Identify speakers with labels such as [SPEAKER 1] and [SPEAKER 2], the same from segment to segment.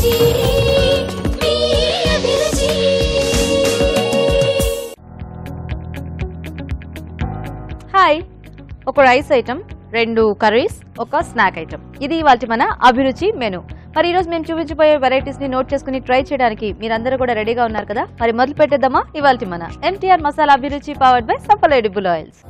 [SPEAKER 1] Hi, ఒక rice item, 2 curries, ఒక snack item. ఇది ఇవాల్టి మన అభిరుచి మెను. మరి ఈరోజు మేము చూపించబోయే వెరైటీస్ ని నోట్ చేసుకుని ట్రై చేయడానికి మీరందరూ కూడా రెడీగా ఉన్నారు కదా? మరి మొదలు పెట్టేద్దామా ఇవాల్టి మన ఎంటీఆర్ మసాలా అభిరుచి powered by Sampal edible oils.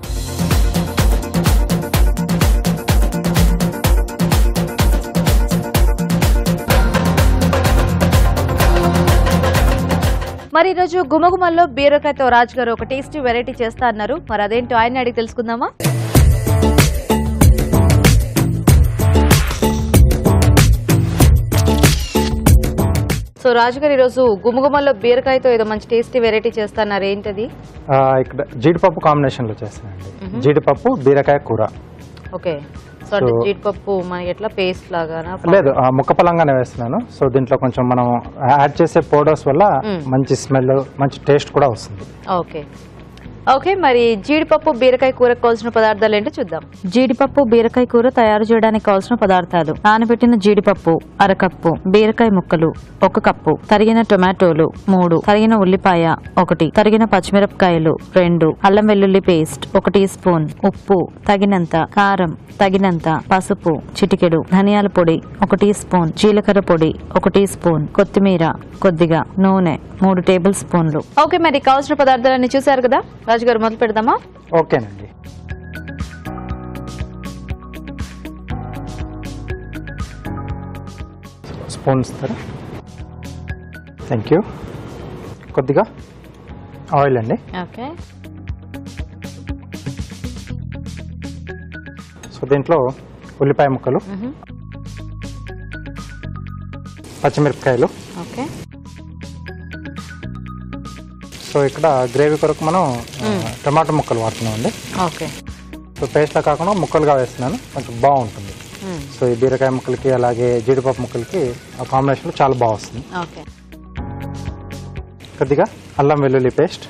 [SPEAKER 1] మరి ఈరోజు గుమగుమల్లో బీరకాయతో రాజు గారు ఒక టేస్టీ వెరైటీ చేస్తా అన్నారు. మరి అదేంటో ఆయన అడిగి తెలుసుకుందామా? సో రాజు గారు ఈరోజు గుమగుమల్లో బీరకాయతో ఏదో మంచి టేస్టీ వెరైటీ చేస్తున్నారు. ఏంటది?
[SPEAKER 2] ఇక్కడ జీడిపప్పు కాంబినేషన్ లో చేస్తానండి. జీడిపప్పు బీరకాయ కూర.
[SPEAKER 1] ఓకే. సో అంటే జీడిపప్పు మనకి ఎట్లా పేస్ట్ లాగానా?
[SPEAKER 2] లేదు, ముక్క పలంగానే వేస్తున్నాను. సో దీంట్లో కొంచెం మనం యాడ్ చేసే పౌడర్స్ వల్ల మంచి స్మెల్, మంచి టేస్ట్ కూడా వస్తుంది.
[SPEAKER 1] Okay okay. మరి జీడిపప్పు బీరకాయ కూరకు కావాల్సిన పదార్థాలు ఏంటో చూద్దాం. జీడిపప్పు బీరకాయ కూర తయారు చేయడానికి కావాల్సిన పదార్థాలు: నానబెట్టిన జీడిపప్పు 1/2 కప్పు, బీరకాయ ముక్కలు 1 కప్పు, తరిగిన టొమాటోలు 3, తరిగిన ఉల్లిపాయ 1, తరిగిన పచ్చిమిరపకాయలు 2, అల్లం వెల్లుల్లి పేస్ట్ 1 టీ స్పూన్, ఉప్పు తగినంత, కారం తగినంత, పసుపు చిటికెడు, ధనియాల పొడి 1 టీ స్పూన్, జీలకర్ర పొడి 1 టీ స్పూన్, కొత్తిమీర కొద్దిగా, నూనె 3 టేబుల్ స్పూన్లు. ఓకే, మరి కావాల్సిన పదార్థాలన్నీ చూసారు కదా? రాజు గారు మొదలు పెడదామా?
[SPEAKER 2] ఓకేనండి. స్పూన్ ఇస్తారా? Thank you. కొద్దిగా ఆయిల్ అండి.
[SPEAKER 1] ఓకే.
[SPEAKER 2] సో దీంట్లో ఉల్లిపాయ ముక్కలు, పచ్చిమిరపకాయలు.
[SPEAKER 1] ఓకే.
[SPEAKER 2] సో ఇక్కడ గ్రేవీ కొరకు మనం టమాటో ముక్కలు వాడుతున్నాం అండి.
[SPEAKER 1] ఓకే.
[SPEAKER 2] సో పేస్ట్లా కాకుండా ముక్కలుగా వేస్తున్నాను, కొంచెం బాగుంటుంది. సో ఈ బీరకాయ ముక్కలకి అలాగే జీడిపప్పు ముక్కలకి ఆ కాంబినేషన్లో చాలా బాగా వస్తుంది.
[SPEAKER 1] ఓకే.
[SPEAKER 2] కొద్దిగా అల్లం వెల్లుల్లి పేస్ట్.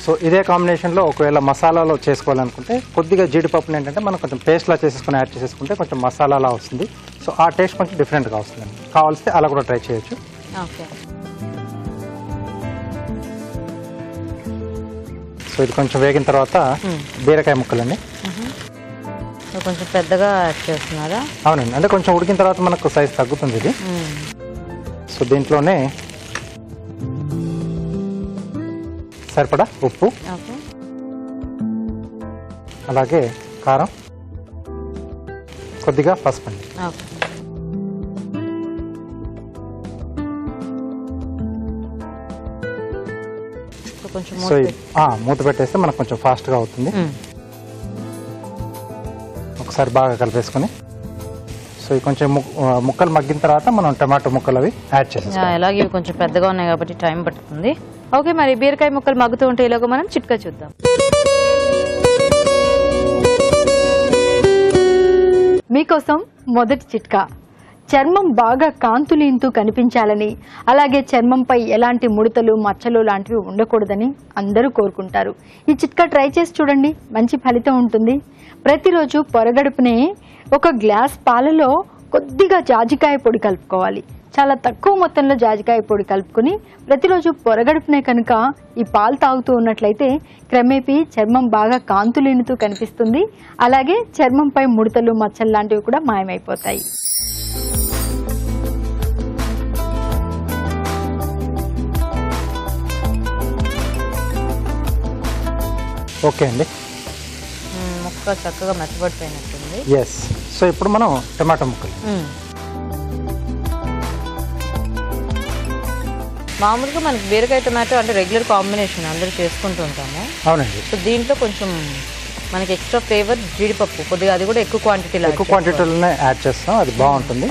[SPEAKER 2] సో ఇదే కాంబినేషన్లో ఒకవేళ మసాలాలో చేసుకోవాలనుకుంటే కొద్దిగా జీడిపప్పుని ఏంటంటే మనం కొంచెం పేస్ట్లా చేసేసుకుని యాడ్ చేసేసుకుంటే కొంచెం మసాలాలా వస్తుంది. సో ఆ టేస్ట్ కొంచెం డిఫరెంట్గా వస్తుందండి. కావాల్స్తే అలా కూడా ట్రై చేయొచ్చు.
[SPEAKER 1] ఓకే.
[SPEAKER 2] సో ఇది కొంచెం వేగిన తర్వాత బీరకాయ ముక్కలండి.
[SPEAKER 1] కొంచెం పెద్దగా యాడ్ చేస్తున్నారా?
[SPEAKER 2] అవునండి, అంటే కొంచెం ఉడికిన తర్వాత మనకు సైజ్ తగ్గుతుంది ఇది. సో దీంట్లోనే సరిపడా ఉప్పు, అలాగే కారం, కొద్దిగా పసుపు అండి. సో మూత పెట్టేస్తే మనకు కొంచెం ఫాస్ట్గా అవుతుంది. ఒకసారి బాగా కలిపేసుకుని సో ఇది కొంచెం ముక్కలు మగ్గిన తర్వాత మనం టమాటో ముక్కలు అవి యాడ్ చేస్తాం.
[SPEAKER 1] అలాగే ఇవి కొంచెం పెద్దగా ఉన్నాయి కాబట్టి టైం పడుతుంది. ఓకే, మరి బీరకాయ ముక్కలు మగ్గుతూ ఉంటే ఇలాగ మనం చిట్కా చూద్దాం.
[SPEAKER 3] మీకోసం మొదటి చిట్కా. చర్మం బాగా కాంతులీంతూ కనిపించాలని, అలాగే చర్మంపై ఎలాంటి ముడతలు మచ్చలు లాంటివి ఉండకూడదని అందరూ కోరుకుంటారు. ఈ చిట్కా ట్రై చేసి చూడండి, మంచి ఫలితం ఉంటుంది. ప్రతిరోజు పొరగడుపునే 1 గ్లాస్ పాలలో కొద్దిగా జాజికాయ పొడి కలుపుకోవాలి. చాలా తక్కువ మొత్తంలో జాజికాయ పొడి కలుపుకొని ప్రతిరోజు పొరగడుపునే కనుక ఈ పాలు తాగుతూ ఉన్నట్లయితే క్రమేపీ చర్మం బాగా కాంతులీనుతూ కనిపిస్తుంది. అలాగే చర్మంపై ముడతలు మచ్చలు లాంటివి కూడా మాయమైపోతాయి.
[SPEAKER 2] ఓకే అండి,
[SPEAKER 1] ముక్క చక్కగా మెత్తబడిపోయినట్టుంది.
[SPEAKER 2] ఎస్. సో ఇప్పుడు మనం టమాటో ముక్కలు.
[SPEAKER 1] మామూలుగా మనకి బీరకాయ టమాటో అంటే రెగ్యులర్ కాంబినేషన్ అందరూ చేసుకుంటూ ఉంటాము.
[SPEAKER 2] అవునండి.
[SPEAKER 1] సో దీంట్లో కొంచెం మనకి ఎక్స్ట్రా ఫ్లేవర్ జీడిపప్పు కొద్దిగా, అది కూడా ఎక్కువ క్వాంటిటీలోనే
[SPEAKER 2] యాడ్ చేస్తాం, అది బాగుంటుంది.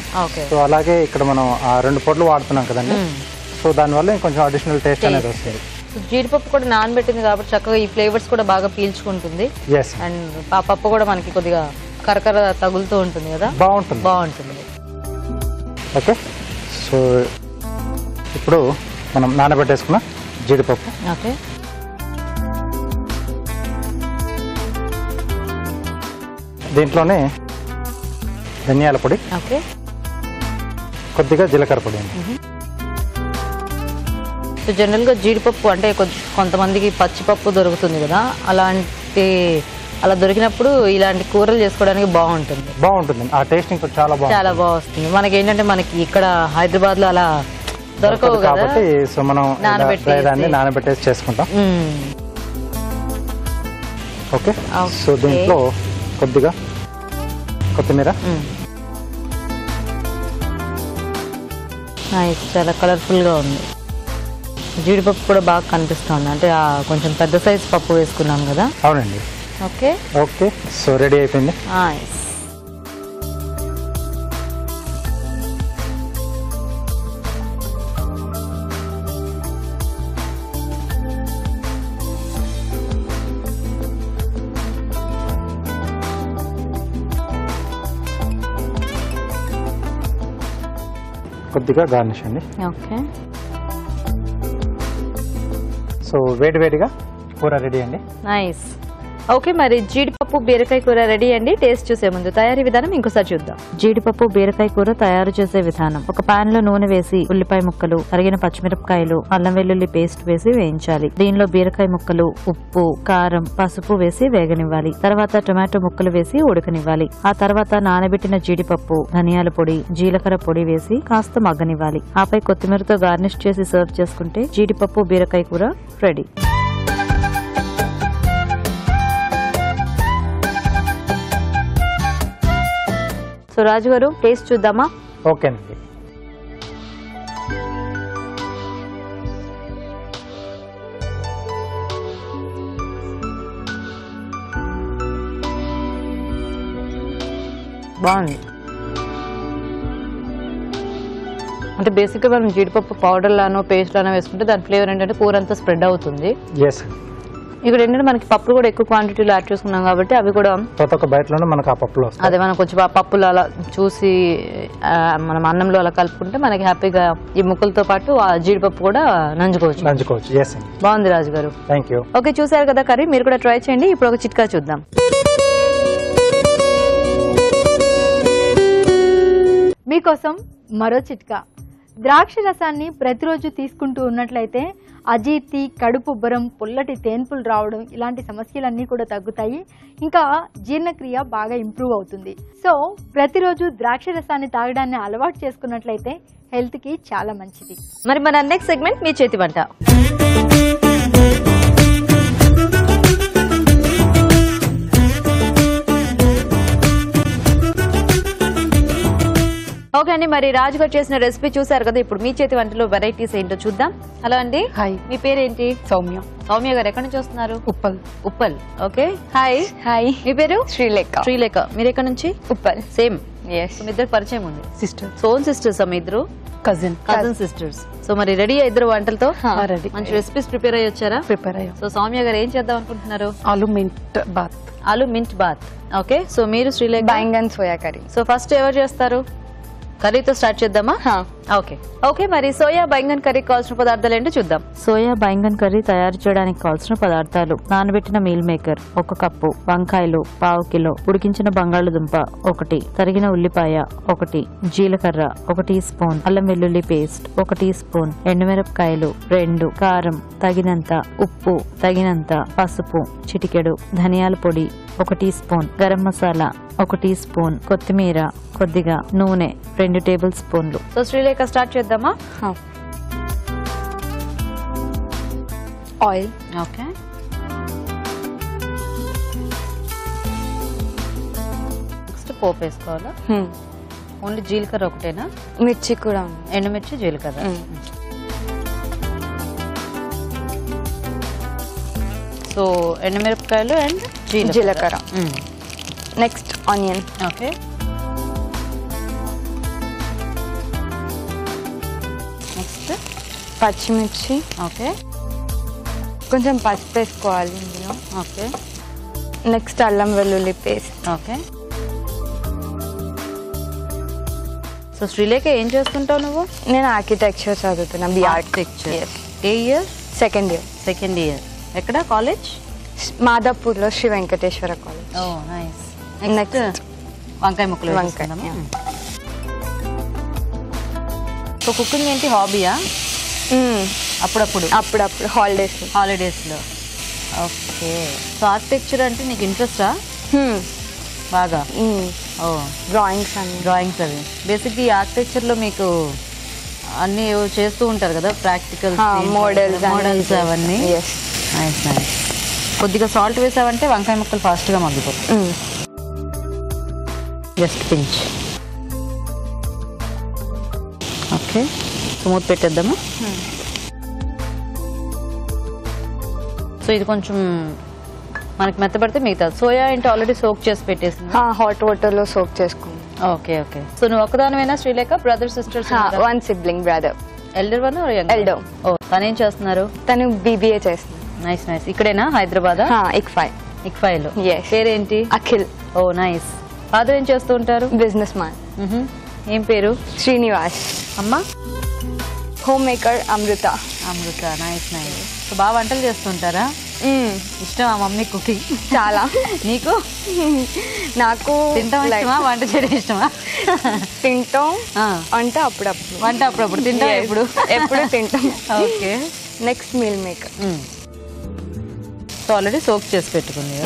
[SPEAKER 2] సో అలాగే ఇక్కడ మనం 2 పొడులు వాడుతున్నాం కదండి. సో దానివల్ల కొంచెం అడిషనల్ టేస్ట్ అనేది వస్తుంది.
[SPEAKER 1] జీడిపప్పు కూడా నానబెట్టింది కాబట్టి చక్కగా ఈ ఫ్లేవర్స్ కూడా బాగా పీల్చుకుంటుంది. అండ్ పప్పు కూడా మనకి కొద్దిగా కరకర తగులుతూ ఉంటుంది కదా, బాగుంటుంది.
[SPEAKER 2] ఓకే. సో ఇప్పుడు మనం నానబెట్టేసుకున్న జీడిపప్పు,
[SPEAKER 1] ఓకే,
[SPEAKER 2] దీంట్లోనే ధనియాల పొడి,
[SPEAKER 1] ఓకే,
[SPEAKER 2] కొద్దిగా జీలకర్ర పొడి అండి.
[SPEAKER 1] సో జనరల్గా జీడిపప్పు అంటే కొంతమందికి పచ్చిపప్పు దొరుకుతుంది కదా, అలా దొరికినప్పుడు ఇలాంటి కూరలు చేసుకోవడానికి
[SPEAKER 2] బాగుంటుంది. ఆ టేస్ట్ ఇంకా చాలా
[SPEAKER 1] బాగా వస్తుంది. మనకి ఏంటంటే మనకి ఇక్కడ హైదరాబాద్ లో అలా దొరకవు
[SPEAKER 2] కాబట్టి సో మనం దాన్ని నానబెట్టేసి చేసుకుంటాం. ఓకే, సో దీంట్లో కొద్దిగా కొత్తిమీర,
[SPEAKER 1] చాలా కలర్ఫుల్ గా ఉంది. జీడిపప్పు కూడా బాగా కనిపిస్తుంది, అంటే కొంచెం పెద్ద సైజ్ పప్పు వేసుకున్నాం కదా.
[SPEAKER 2] అవునండి.
[SPEAKER 1] ఓకే
[SPEAKER 2] ఓకే, సో రెడీ అయిపోయింది. కొద్దిగా గార్నిష్ అండి.
[SPEAKER 1] ఓకే,
[SPEAKER 2] సో వేడివేడిగా కూర రెడీ అండి.
[SPEAKER 1] నైస్. ఓకే, మరి జీడిపప్పు బీరకాయ కూర రెడీ అండి. టేస్ట్ చూసే ముందు తయారీ విధానం ఇంకోసారి చూద్దాం. జీడిపప్పు బీరకాయ కూర తయారు చేసే విధానం: ఒక పాన్ లో నూనె వేసి ఉల్లిపాయ ముక్కలు, తరిగిన పచ్చిమిరపకాయలు, అల్లం వెల్లుల్లి పేస్ట్ వేసి వేయించాలి. దీనిలో బీరకాయ ముక్కలు, ఉప్పు, కారం, పసుపు వేసి వేగనివ్వాలి. తర్వాత టొమాటో ముక్కలు వేసి ఉడకనివ్వాలి. ఆ తర్వాత నానబెట్టిన జీడిపప్పు, ధనియాల పొడి, జీలకర్ర పొడి వేసి కాస్త మగ్గనివ్వాలి. ఆపై కొత్తిమీరతో గార్నిష్ చేసి సర్వ్ చేసుకుంటే జీడిపప్పు బీరకాయ కూర రెడీ. సో రాజు గారు, టేస్ట్ చూద్దామా?
[SPEAKER 2] ఓకేనండి.
[SPEAKER 1] బాగుంది. అంటే బేసిక్గా మనం జీడిపప్పు పౌడర్ లానో పేస్ట్ లానో వేసుకుంటే దాని ఫ్లేవర్ ఏంటంటే కూర అంతా స్ప్రెడ్ అవుతుంది. ఇక్కడ ఏంటంటే మనకి పప్పులు కూడా ఎక్కువ క్వాంటిటీలో యాడ్ చేసుకున్నాం కాబట్టి అవి కూడా
[SPEAKER 2] బయటలోనే మనకు ఆ పప్పులు
[SPEAKER 1] అదే మనం కొంచెం పప్పులు అలా చూసి మనం అన్నంలో అలా కలుపుకుంటే మనకి హ్యాపీగా ఈ ముక్కలతో పాటు ఆ జీడిపప్పు కూడా నంచుకోవచ్చు. బాగుంది రాజు గారు.
[SPEAKER 2] Thank you.
[SPEAKER 1] ఓకే, చూసారు కదా కర్రీ, మీరు కూడా ట్రై చేయండి. ఇప్పుడు ఒక చిట్కా చూద్దాం.
[SPEAKER 3] మీకోసం మరో చిట్కా. ద్రాక్ష రసాన్ని ప్రతిరోజు తీసుకుంటూ ఉన్నట్లయితే అజీర్తి, కడుపు ఉబ్బరం, పుల్లటి తేన్పులు రావడం ఇలాంటి సమస్యలన్నీ కూడా తగ్గుతాయి. ఇంకా జీర్ణక్రియ బాగా ఇంప్రూవ్ అవుతుంది. సో ప్రతిరోజు ద్రాక్ష రసాన్ని తాగడాన్ని అలవాటు చేసుకున్నట్లయితే హెల్త్కి చాలా మంచిది.
[SPEAKER 1] మరి మన నెక్స్ట్ సెగ్మెంట్ మీ చేతి వంట. ఓకే అండి, మరి రాజు గారు చేసిన రెసిపీ చూసారు కదా. ఇప్పుడు మీ చేతి వంటలో వెరైటీస్ ఏంటో చూద్దాం. హలో అండి.
[SPEAKER 4] హాయ్.
[SPEAKER 1] మీ పేరేంటి?
[SPEAKER 4] సౌమ్య.
[SPEAKER 1] సౌమ్య గారు ఎక్కడి నుంచి వస్తున్నారు? ఉప్పల్. Okay, hi.
[SPEAKER 4] హాయ్.
[SPEAKER 1] మీ పేరు?
[SPEAKER 4] శ్రీలేఖ.
[SPEAKER 1] మీరు ఎక్కడి నుంచి?
[SPEAKER 4] ఉప్పల్.
[SPEAKER 1] సేమ్. మీ ఇద్దరు పరిచయం ఉంది?
[SPEAKER 4] సిస్టర్.
[SPEAKER 1] సోన్ సిస్టర్స్ మీ ఇద్దరు?
[SPEAKER 4] Cousin
[SPEAKER 1] sisters. సో మరి రెడీ ఇద్దరు వంటలతో?
[SPEAKER 4] రెడీ.
[SPEAKER 1] మంచి రెసిపీస్ ప్రిపేర్ అయ్యి వచ్చారా?
[SPEAKER 4] ప్రిపేర్ అయ్యాం.
[SPEAKER 1] సో సౌమ్య గారు ఏం చేద్దాం అనుకుంటున్నారు?
[SPEAKER 4] ఆలు మింట్ బాత్.
[SPEAKER 1] ఓకే, సో మీరు Srilekha?
[SPEAKER 4] Baingan soya curry.
[SPEAKER 1] So first ఎవరు చేస్తారు? కర్రీతో స్టార్ట్ చేద్దామా? ఓకే, మరి సోయా బైంగన్ కర్రీ కావాల్సిన పదార్థాలు ఏంటో చూద్దాం. సోయా బైంగన్ కర్రీ తయారు చేయడానికి కావాల్సిన పదార్థాలు: నానబెట్టిన మీల్ మేకర్ 1 కప్పు, వంకాయలు 1/2 కిలో, ఉడికించిన బంగాళదుంప 1, తరిగిన ఉల్లిపాయ 1, జీలకర్ర 1 టీ స్పూన్, అల్లం వెల్లుల్లి పేస్ట్ 1 టీ స్పూన్, ఎండుమిరపకాయలు 2, కారం తగినంత, ఉప్పు తగినంత, పసుపు చిటికెడు, ధనియాల పొడి 1 teaspoon, garam masala 1 teaspoon, కొత్తిమీర కొద్దిగా, నూనె 2 టేబుల్ స్పూన్లు. సో శ్రీలేఖ స్టార్ట్ చేద్దామా?
[SPEAKER 4] ఆయిల్.
[SPEAKER 1] ఓకే, నెక్స్ట్ పోపు వేసుకోవాలా? ఓన్లీ జీలకర్ర ఒకటేనా?
[SPEAKER 4] మిర్చి కూడా.
[SPEAKER 1] ఎండుమిర్చి, జీలకర్ర. సో ఎండుమిరపకాయలు అండ్ జీలకర్ర.
[SPEAKER 4] Next onion.
[SPEAKER 1] ఓకే, నెక్స్ట్
[SPEAKER 4] పచ్చిమిర్చి.
[SPEAKER 1] ఓకే,
[SPEAKER 4] కొంచెం పసుపు వేసుకోవాలి ఇందులో.
[SPEAKER 1] ఓకే,
[SPEAKER 4] నెక్స్ట్ అల్లం వెల్లుల్లి పేస్ట్.
[SPEAKER 1] ఓకే. సో శ్రీలేఖ ఏం చేసుకుంటావు నువ్వు?
[SPEAKER 4] నేను ఆర్కిటెక్చర్ చదువుతున్నా.
[SPEAKER 1] ఆర్కిటెక్చర్. ఏ ఇయర్?
[SPEAKER 4] Second year.
[SPEAKER 1] ఎక్కడ కాలేజ్?
[SPEAKER 4] మాదాపూర్లో Sri Venkateswara college.
[SPEAKER 1] Nice.
[SPEAKER 4] Next
[SPEAKER 1] వంకాయ ముక్కలు వేసుకుందామా? సో కుకింగ్ ఏంటి హాబీయా? అప్పుడప్పుడు హాలిడేస్లో. ఓకే. సో ఆర్కిటెక్చర్ అంటే నీకు ఇంట్రెస్టా బాగా? ఓ డ్రాయింగ్స్ అవి బేసిక్గా ఈ ఆర్కిటెక్చర్లో మీకు అన్నీ చేస్తూ ఉంటారు కదా, ప్రాక్టికల్ మోడల్స్ అవన్నీ. Nice nice. కొద్దిగా సాల్ట్ వేసావంటే వంకాయ ముక్కలు ఫాస్ట్గా మగ్గిపోతాయి. Just pinch. ఓకే. మూత పెట్టేద్దాము. సో ఇది కొంచెం మనకి మెత్తపడితే మిగతా సోయా ఏంటి ఆల్రెడీ సోక్ చేసి పెట్టేసింది,
[SPEAKER 4] హాట్ వాటర్లో సోక్ చేసుకున్నాం.
[SPEAKER 1] Okay okay. సో నువ్వు ఒక్కదానివైనా Sreelekha? Brother sisters?
[SPEAKER 4] One sibling brother.
[SPEAKER 1] Elder one?
[SPEAKER 4] Elder.
[SPEAKER 1] ఓ తనేం చేస్తున్నారు?
[SPEAKER 4] తను BBA చేస్తున్నారు.
[SPEAKER 1] Nice nice. ఇక్కడేనా హైదరాబాద్? ఇక్ఫైలో. పేరేంటి?
[SPEAKER 4] అఖిల్.
[SPEAKER 1] ఓ నైస్. ఫాదర్ ఏం చేస్తూ ఉంటారు?
[SPEAKER 4] Businessman.
[SPEAKER 1] ఏం పేరు?
[SPEAKER 4] శ్రీనివాస్.
[SPEAKER 1] అమ్మ?
[SPEAKER 4] Home maker Amrutha.
[SPEAKER 1] Nice nice. So బాగా వంటలు చేస్తుంటారా? ఇష్టం ఆ మమ్మీ కుకింగ్?
[SPEAKER 4] చాలా.
[SPEAKER 1] నీకు?
[SPEAKER 4] నాకు
[SPEAKER 1] తింటాం ఇష్టమా, వంట చేయడం ఇష్టమా?
[SPEAKER 4] తింటాం అంటే అప్పుడప్పుడు.
[SPEAKER 1] వంట అప్పుడప్పుడు తింటాం?
[SPEAKER 4] ఎప్పుడు తింటాం.
[SPEAKER 1] Okay.
[SPEAKER 4] Next meal maker.
[SPEAKER 1] So already soak చేసి పెట్టుకుంది.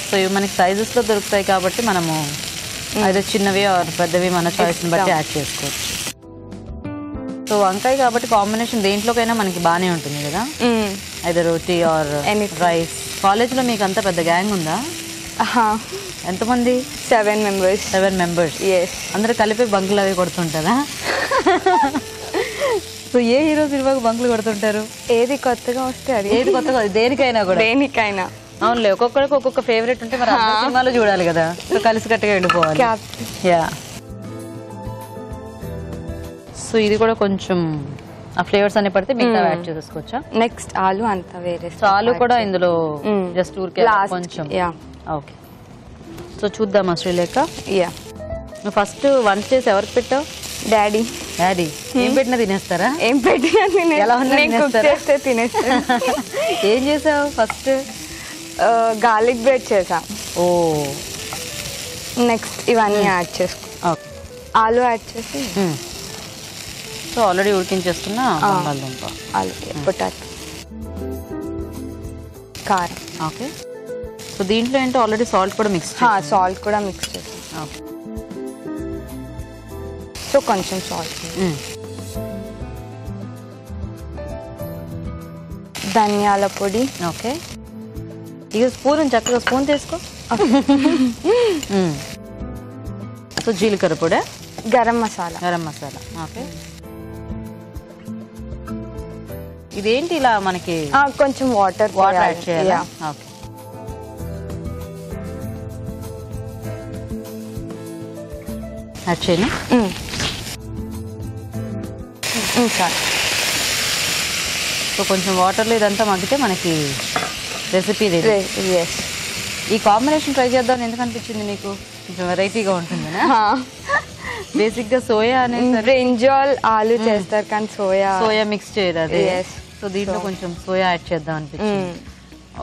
[SPEAKER 1] సో ఇవి మనకి సైజెస్లో దొరుకుతాయి కాబట్టి మనము అయితే చిన్నవి ఆర్ పెద్దవి మన చాయిస్ని బట్టి యాడ్ చేసుకోవచ్చు. సో వంకాయ కాబట్టి కాంబినేషన్ దేంట్లోకైనా మనకి బాగానే ఉంటుంది కదా, అయితే రోటీ ఆర్ రైస్. కాలేజ్లో మీకు అంతా పెద్ద గ్యాంగ్ ఉందా? ఎంతమంది?
[SPEAKER 4] 7 members.
[SPEAKER 1] 7 members. అందరూ కలిపి బంకులు అవి కొడుతుంటారా? సో ఏ హీరో సినిమాకి బంకులు కొడుతుంటారు?
[SPEAKER 4] ఏది కొత్తగా వస్తే అది.
[SPEAKER 1] ఏది కొత్తగా? దేనికైనా కూడా?
[SPEAKER 4] దేనికైనా.
[SPEAKER 1] అవునులే, ఒక్కొక్కరికి ఒక్కొక్క ఫేవరెట్ ఉంటే మరి సినిమాలో చూడాలి కదా, సో కలిసి కట్టుగా వెళ్ళిపోవాలి. యా. సో ఇది కూడా కొంచెం ఆ ఫ్లేవర్స్ అన్ని పడితే మిగతా యాడ్ చేసుకోవచ్చా?
[SPEAKER 4] నెక్స్ట్ ఆలు అంతా వేరే.
[SPEAKER 1] సో ఆలు కూడా ఇందులో జస్ట్ ఊరికే కొంచెం. ఓకే. సో చూద్దామా శ్రీలేఖ? నువ్వు ఫస్ట్ వంట చేసి ఎవరికి పెట్టావు?
[SPEAKER 4] డాడీ.
[SPEAKER 1] ఏం పెట్టినా తినేస్తారా?
[SPEAKER 4] ఏం పెట్టినా
[SPEAKER 1] ఎలా
[SPEAKER 4] చేస్తే తినేస్తా.
[SPEAKER 1] ఏం చేసావు ఫస్ట్?
[SPEAKER 4] గార్లిక్ బ్రెడ్ చేసా.
[SPEAKER 1] ఓ.
[SPEAKER 4] నెక్స్ట్ ఇవన్నీ యాడ్ చేసుకో. ఆలు యాడ్ చేసి.
[SPEAKER 1] సో ఆల్రెడీ ఉడికించేస్తున్న బంగాళదుంప,
[SPEAKER 4] ఆలు, పొటాటో, కారం.
[SPEAKER 1] ఓకే. సో దీంట్లో ఏంటో ఆల్రెడీ సాల్ట్ కూడా మిక్స్
[SPEAKER 4] చేసాం. సో కొంచెం సాల్ట్, ధనియాల పొడి.
[SPEAKER 1] ఓకే. ఇక స్పూన్ చక్కగా స్పూన్ తీసుకో. సో జీలకర్ర పొడి,
[SPEAKER 4] గరం మసాలా.
[SPEAKER 1] ఓకే. ఇదేంటి ఇలా మనకి
[SPEAKER 4] కొంచెం వాటర్
[SPEAKER 1] యాడ్ చేయాలి. ఓకే. యాడ్ చేయను. సో కొంచెం వాటర్లో ఇదంతా మగ్గితే మనకి రెసిపీ రెడీ. ఈ కాంబినేషన్ ట్రై చేద్దాం ఎందుకు అనిపించింది నీకు? కొంచెం వెరైటీగా ఉంటుంది. బేసిక్గా సోయా అనేది
[SPEAKER 4] బ్రింజాల్ ఆలు చేస్తారు కానీ సోయా
[SPEAKER 1] మిక్స్ చేయరు అది. సో దీంట్లో కొంచెం సోయా యాడ్ చేద్దాం అనిపించింది.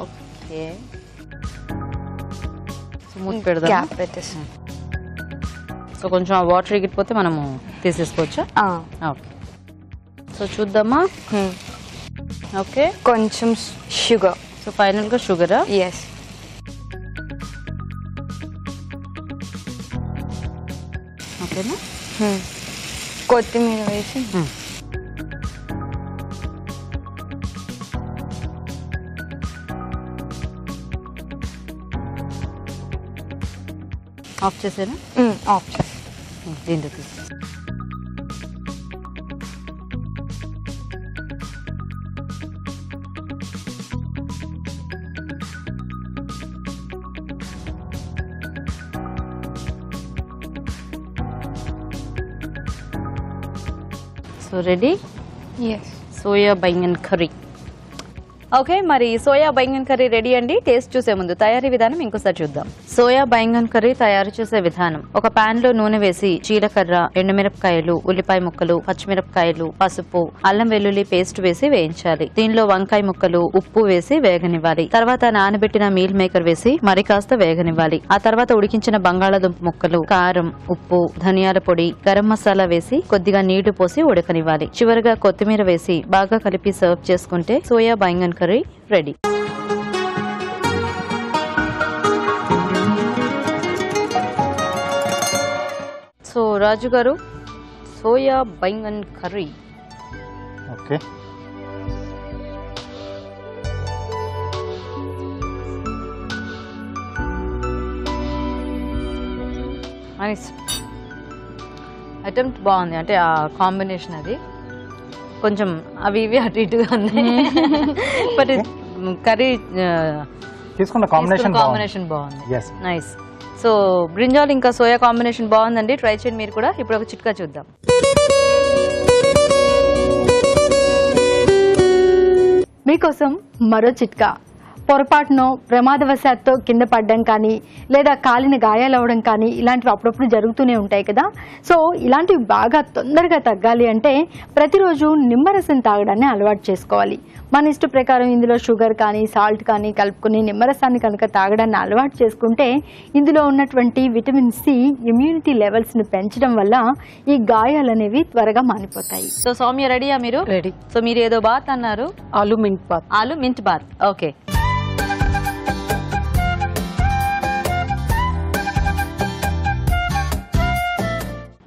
[SPEAKER 1] ఓకే. సో మూత పెడదాం. సో కొంచెం ఆ వాటర్ ఎగిరిపోతే మనము తీసేసుకోవచ్చా? ఓకే. సో చూద్దామా? ఓకే.
[SPEAKER 4] కొంచెం షుగర్.
[SPEAKER 1] సో ఫైనల్గా షుగరా? ఓకేనా?
[SPEAKER 4] కొత్తిమీర వేసి.
[SPEAKER 1] ఆఫ్ చేసేనా?
[SPEAKER 4] ఆఫ్ చేసి
[SPEAKER 1] దీంట్లో తీసి. So ready soya baingan curry. Okay, మరి సోయా బైంగన్ కర్రీ రెడీ అండి. టేస్ట్ చూసే ముందు తయారీ విధానం ఇంకోసారి చూద్దాం. సోయా బైంగన్ కర్రీ తయారు చేసే విధానం. ఒక పాన్ లో నూనె వేసి జీలకర్ర, ఎండుమిరపకాయలు, ఉల్లిపాయ ముక్కలు, పచ్చిమిరపకాయలు, పసుపు, అల్లం వెల్లుల్లి పేస్ట్ వేసి వేయించాలి. దీనిలో వంకాయ ముక్కలు, ఉప్పు వేసి వేగనివ్వాలి. తర్వాత నానబెట్టిన మీల్ మేకర్ వేసి మరి కాస్త వేగనివ్వాలి. ఆ తర్వాత ఉడికించిన బంగాళాదుంప ముక్కలు, కారం, ఉప్పు, ధనియాల పొడి, గరం మసాలా వేసి కొద్దిగా నీళ్లు పోసి ఉడకనివ్వాలి. చివరగా కొత్తిమీర వేసి బాగా కలిపి సర్వ్ చేసుకుంటే soya baingan curry ready. So Raju గారు, soya baingan curry.
[SPEAKER 2] Okay,
[SPEAKER 1] nice. Attempt బాగుంది, అంటే ఆ కాంబినేషన్ అది కొంచెం అవి ఇవి అటు ఇటుగా ఉన్నాయి. బట్ కర్రీ
[SPEAKER 2] తీసుకున్న
[SPEAKER 1] కాంబినేషన్ బాగుంది. నైస్. సో బ్రింజాల్ ఇంకా సోయా కాంబినేషన్ బాగుందండి, ట్రై చేయండి మీరు కూడా. ఇప్పుడు ఒక చిట్కా చూద్దాం.
[SPEAKER 3] మీకోసం మరో చిట్కా. పొరపాటునో ప్రమాదవశాత్తు కింద పడడం కానీ లేదా కాలిన గాయాలవడం కానీ ఇలాంటివి అప్పుడప్పుడు జరుగుతూనే ఉంటాయి కదా. సో ఇలాంటివి బాగా తొందరగా తగ్గాలి అంటే ప్రతిరోజు నిమ్మరసం తాగడాన్ని అలవాటు చేసుకోవాలి. మన ఇష్ట ప్రకారం ఇందులో షుగర్ కానీ సాల్ట్ కానీ కలుపుకుని నిమ్మరసాన్ని కనుక తాగడాన్ని అలవాటు చేసుకుంటే ఇందులో ఉన్నటువంటి విటమిన్ సి ఇమ్యూనిటీ లెవెల్స్ని పెంచడం వల్ల ఈ గాయాలు అనేవి త్వరగా మానిపోతాయి.
[SPEAKER 1] సో సౌమ్య రెడీయా మీరు?
[SPEAKER 4] రెడీ.
[SPEAKER 1] సో మీరు ఏదో బాత్ అన్నారు,
[SPEAKER 4] ఆలు మింట్ బాత్.
[SPEAKER 1] ఆలు మింట్ బాత్. ఓకే.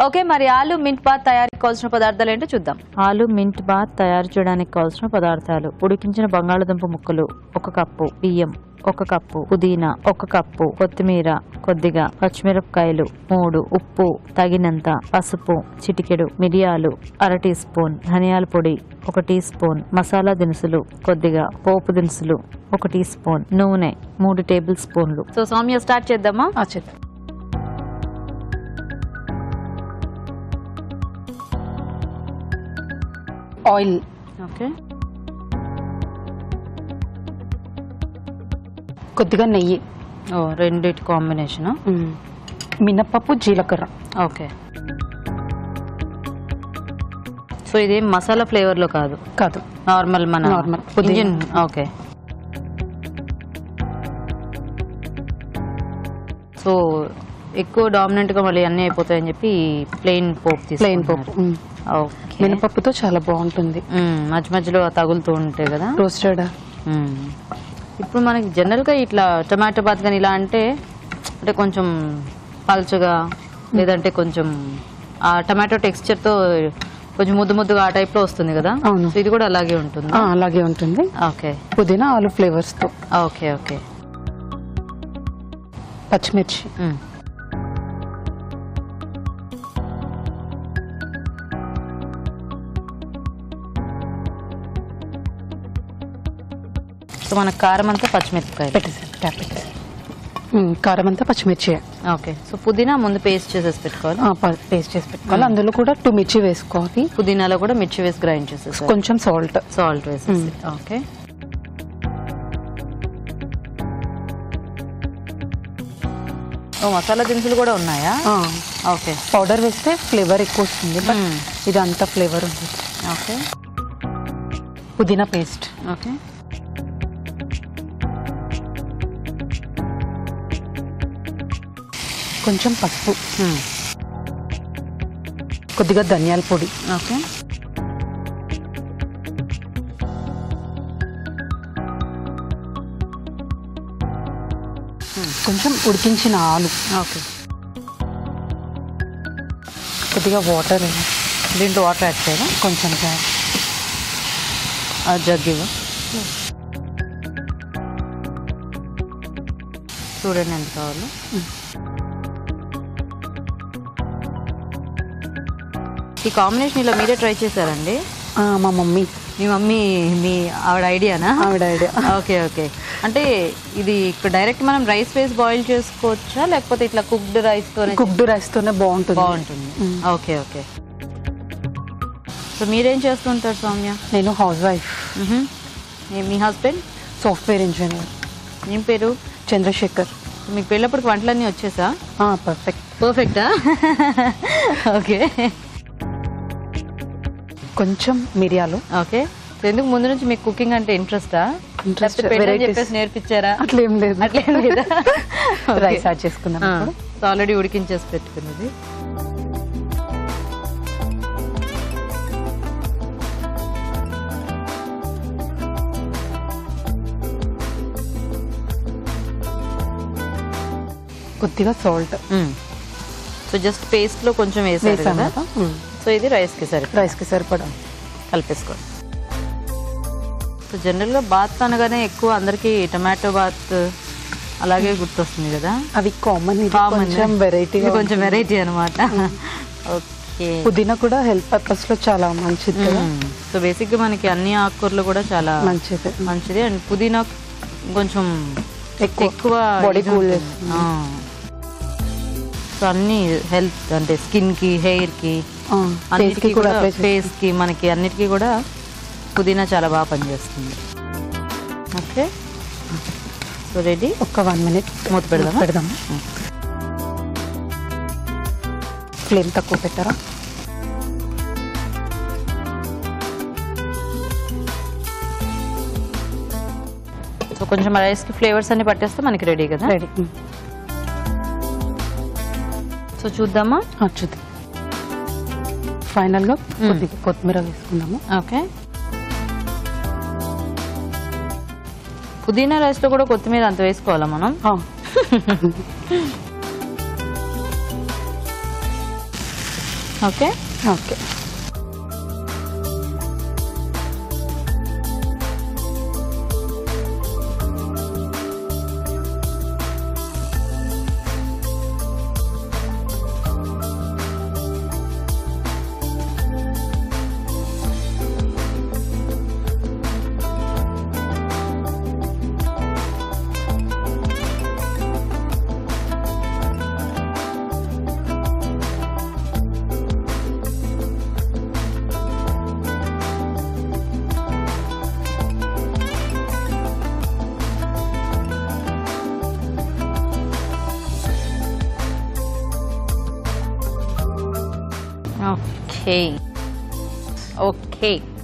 [SPEAKER 1] ఓకే, మరి ఆలు మింట్ బాత్ తయారీకి కావాల్సిన పదార్థాలు ఏంటో చూద్దాం. ఆలు మింట్ బాత్ తయారు చేయడానికి కావాల్సిన పదార్థాలు: ఉడికించిన బంగాళదుంప ముక్కలు 1 కప్పు, బియ్యం 1 కప్పు, పుదీనా 1 కప్పు, కొత్తిమీర కొద్దిగా, పచ్చిమిరపకాయలు 3, ఉప్పు తగినంత, పసుపు చిటికెడు, మిరియాలు 1/2 టీ స్పూన్, ధనియాల పొడి 1 టీ స్పూన్, మసాలా దినుసులు కొద్దిగా, పోపు దినుసులు 1 టీ స్పూన్, నూనె 3 టేబుల్ స్పూన్లు. సో సౌమ్య స్టార్ట్ చేద్దామా?
[SPEAKER 4] చేద్దాం. ఆయిల్.
[SPEAKER 1] ఓకే.
[SPEAKER 4] కొద్దిగా నెయ్యి.
[SPEAKER 1] ఓ, రెండిటి కాంబినేషన్.
[SPEAKER 4] మినప్పప్పు, జీలకర్ర.
[SPEAKER 1] ఓకే. సో ఇదేం మసాలా ఫ్లేవర్ లో కాదు?
[SPEAKER 4] కాదు,
[SPEAKER 1] నార్మల్ మన
[SPEAKER 4] నార్మల్
[SPEAKER 1] ఇంజిన్. ఓకే. సో ఎక్కువ డామినెంట్ గా మళ్ళీ అన్ని అయిపోతాయని చెప్పి ప్లెయిన్ పోపు.
[SPEAKER 4] ప్లెయిన్ పోపు.
[SPEAKER 1] ఓకే.
[SPEAKER 4] మినపప్పుతో చాలా బాగుంటుంది.
[SPEAKER 1] మధ్య మధ్యలో తగులుతూ ఉంటాయి కదా.
[SPEAKER 4] రోస్టెడ్.
[SPEAKER 1] ఇప్పుడు మనకి జనరల్ గా ఇట్లా టమాటో బాత్ కానీ ఇలా అంటే కొంచెం పల్చగా, లేదంటే కొంచెం ఆ టమాటో టెక్స్చర్ తో కొంచెం ముద్దు ముద్దుగా ఆ టైప్ లో వస్తుంది కదా.
[SPEAKER 4] అవును.
[SPEAKER 1] ఇది కూడా అలాగే ఉంటుంది.
[SPEAKER 4] అలాగే ఉంటుంది.
[SPEAKER 1] ఓకే.
[SPEAKER 4] పుదీనా, ఆలు ఫ్లేవర్స్ తో.
[SPEAKER 1] ఓకే. ఓకే.
[SPEAKER 4] పచ్చిమిర్చి.
[SPEAKER 1] సో మనకు కారం అంతా పచ్చిమిరపకాయ
[SPEAKER 4] కారం అంతా పచ్చిమిర్చి.
[SPEAKER 1] ఓకే. సో పుదీనా ముందు పేస్ట్ చేసేసి పెట్టుకోవాలి.
[SPEAKER 4] పేస్ట్ చేసి పెట్టుకోవాలి. అందులో కూడా 2 మిర్చి వేసుకోవాలి.
[SPEAKER 1] పుదీనాలో కూడా మిర్చి వేసి గ్రైండ్ చేసేసి
[SPEAKER 4] కొంచెం సాల్ట్
[SPEAKER 1] వేసేసి. ఓకే. ఓ, మసాలా దినుసులు కూడా ఉన్నాయా? ఓకే.
[SPEAKER 4] పౌడర్ వేస్తే ఫ్లేవర్ ఎక్కువ వస్తుంది, బట్ ఇది అంత ఫ్లేవర్ ఉంది.
[SPEAKER 1] ఓకే.
[SPEAKER 4] పుదీనా పేస్ట్.
[SPEAKER 1] ఓకే.
[SPEAKER 4] కొంచెం పసుపు, కొద్దిగా ధనియాల పొడి.
[SPEAKER 1] ఓకే.
[SPEAKER 4] కొంచెం ఉడికించిన ఆలు.
[SPEAKER 1] ఓకే.
[SPEAKER 4] కొద్దిగా వాటర్.
[SPEAKER 1] దీంట్లో వాటర్ యాడ్ చేయాలా?
[SPEAKER 4] కొంచెం
[SPEAKER 1] జగ్గివ చూడండి ఎంత కావాలో. ఈ కాంబినేషన్ ఇలా మీరే ట్రై చేశారండి?
[SPEAKER 4] మా మమ్మీ.
[SPEAKER 1] మీ మమ్మీ, మీ ఆవిడ ఐడియానా?
[SPEAKER 4] ఆవిడ ఐడియా.
[SPEAKER 1] ఓకే. ఓకే. అంటే ఇది ఇక్కడ డైరెక్ట్ మనం రైస్ వేసి బాయిల్ చేసుకోవచ్చా, లేకపోతే ఇట్లా కుక్డ్ రైస్ తోనే?
[SPEAKER 4] కుక్డ్ రైస్ తోనే బాగుంటుంది.
[SPEAKER 1] ఓకే. ఓకే. సో మీరేం చేస్తుంటారు సౌమ్య?
[SPEAKER 4] నేను హౌస్ వైఫ్.
[SPEAKER 1] మీ హస్బెండ్?
[SPEAKER 4] Software engineer.
[SPEAKER 1] ఏం పేరు?
[SPEAKER 4] చంద్రశేఖర్.
[SPEAKER 1] మీకు పెళ్ళప్పటికి వంటలన్నీ వచ్చేసా? పర్ఫెక్టా? ఓకే.
[SPEAKER 4] కొంచెం మిరియాలు.
[SPEAKER 1] ఓకే. ఎందుకు ముందు నుంచి మీకు కుకింగ్ అంటే ఇంట్రెస్టా? చెప్పేసి నేర్పించారా?
[SPEAKER 4] అట్లేం లేదు.
[SPEAKER 1] అట్లేం లేదా?
[SPEAKER 4] రైస్ యాడ్ చేసుకున్నాం.
[SPEAKER 1] ఆల్రెడీ ఉడికించేసి పెట్టుకున్నది.
[SPEAKER 4] కొద్దిగా సాల్ట్.
[SPEAKER 1] సో జస్ట్ పేస్ట్ లో కొంచెం వేసారు కదా. సో ఇది రైస్ కి సరిపడా కలిపేసుకోండి. సో జనరల్ గా బాత్ అనగానే ఎక్కువ అందరికి టమాటో బాత్ అలాగే గుర్తొస్తుంది కదా.
[SPEAKER 4] అవి కామన్.
[SPEAKER 1] కొంచెం వెరైటీ అనమాట. ఓకే.
[SPEAKER 4] పుదీనా కూడా హెల్త్ పర్పస్ లో చాలా మంచిది కదా.
[SPEAKER 1] సో బేసిక్ గా మనకి అన్ని ఆకుకూరలు కూడా చాలా మంచిది. అండ్ పుదీనా కొంచెం ఎక్కువ
[SPEAKER 4] బాడీ కూల్ చేస్తుంది.
[SPEAKER 1] సో అన్ని హెల్త్ అంటే స్కిన్ కి, హెయిర్ కి, అన్నిటికీ కూడా, ఫేస్ కి, మనకి అన్నిటికీ కూడా పుదీనా చాలా బాగా పనిచేస్తుంది. ఓకే. So ready.
[SPEAKER 4] ఒక 1 minute
[SPEAKER 1] మూత పెడదాం.
[SPEAKER 4] ఫ్లేమ్ తక్కువ పెట్టారా?
[SPEAKER 1] సో కొంచెం రైస్ కి ఫ్లేవర్స్ అన్ని పట్టేస్తే మనకి రెడీ కదా.
[SPEAKER 4] రెడీ.
[SPEAKER 1] సో చూద్దామా?
[SPEAKER 4] చూద్దాం. ఫైనల్ గా కొద్దిగా కొత్తిమీర వేసుకుందాము.
[SPEAKER 1] ఓకే. పుదీనా రైస్ లో కూడా కొత్తిమీర అంత వేసుకోవాలా మనం? ఓకే.
[SPEAKER 4] ఓకే.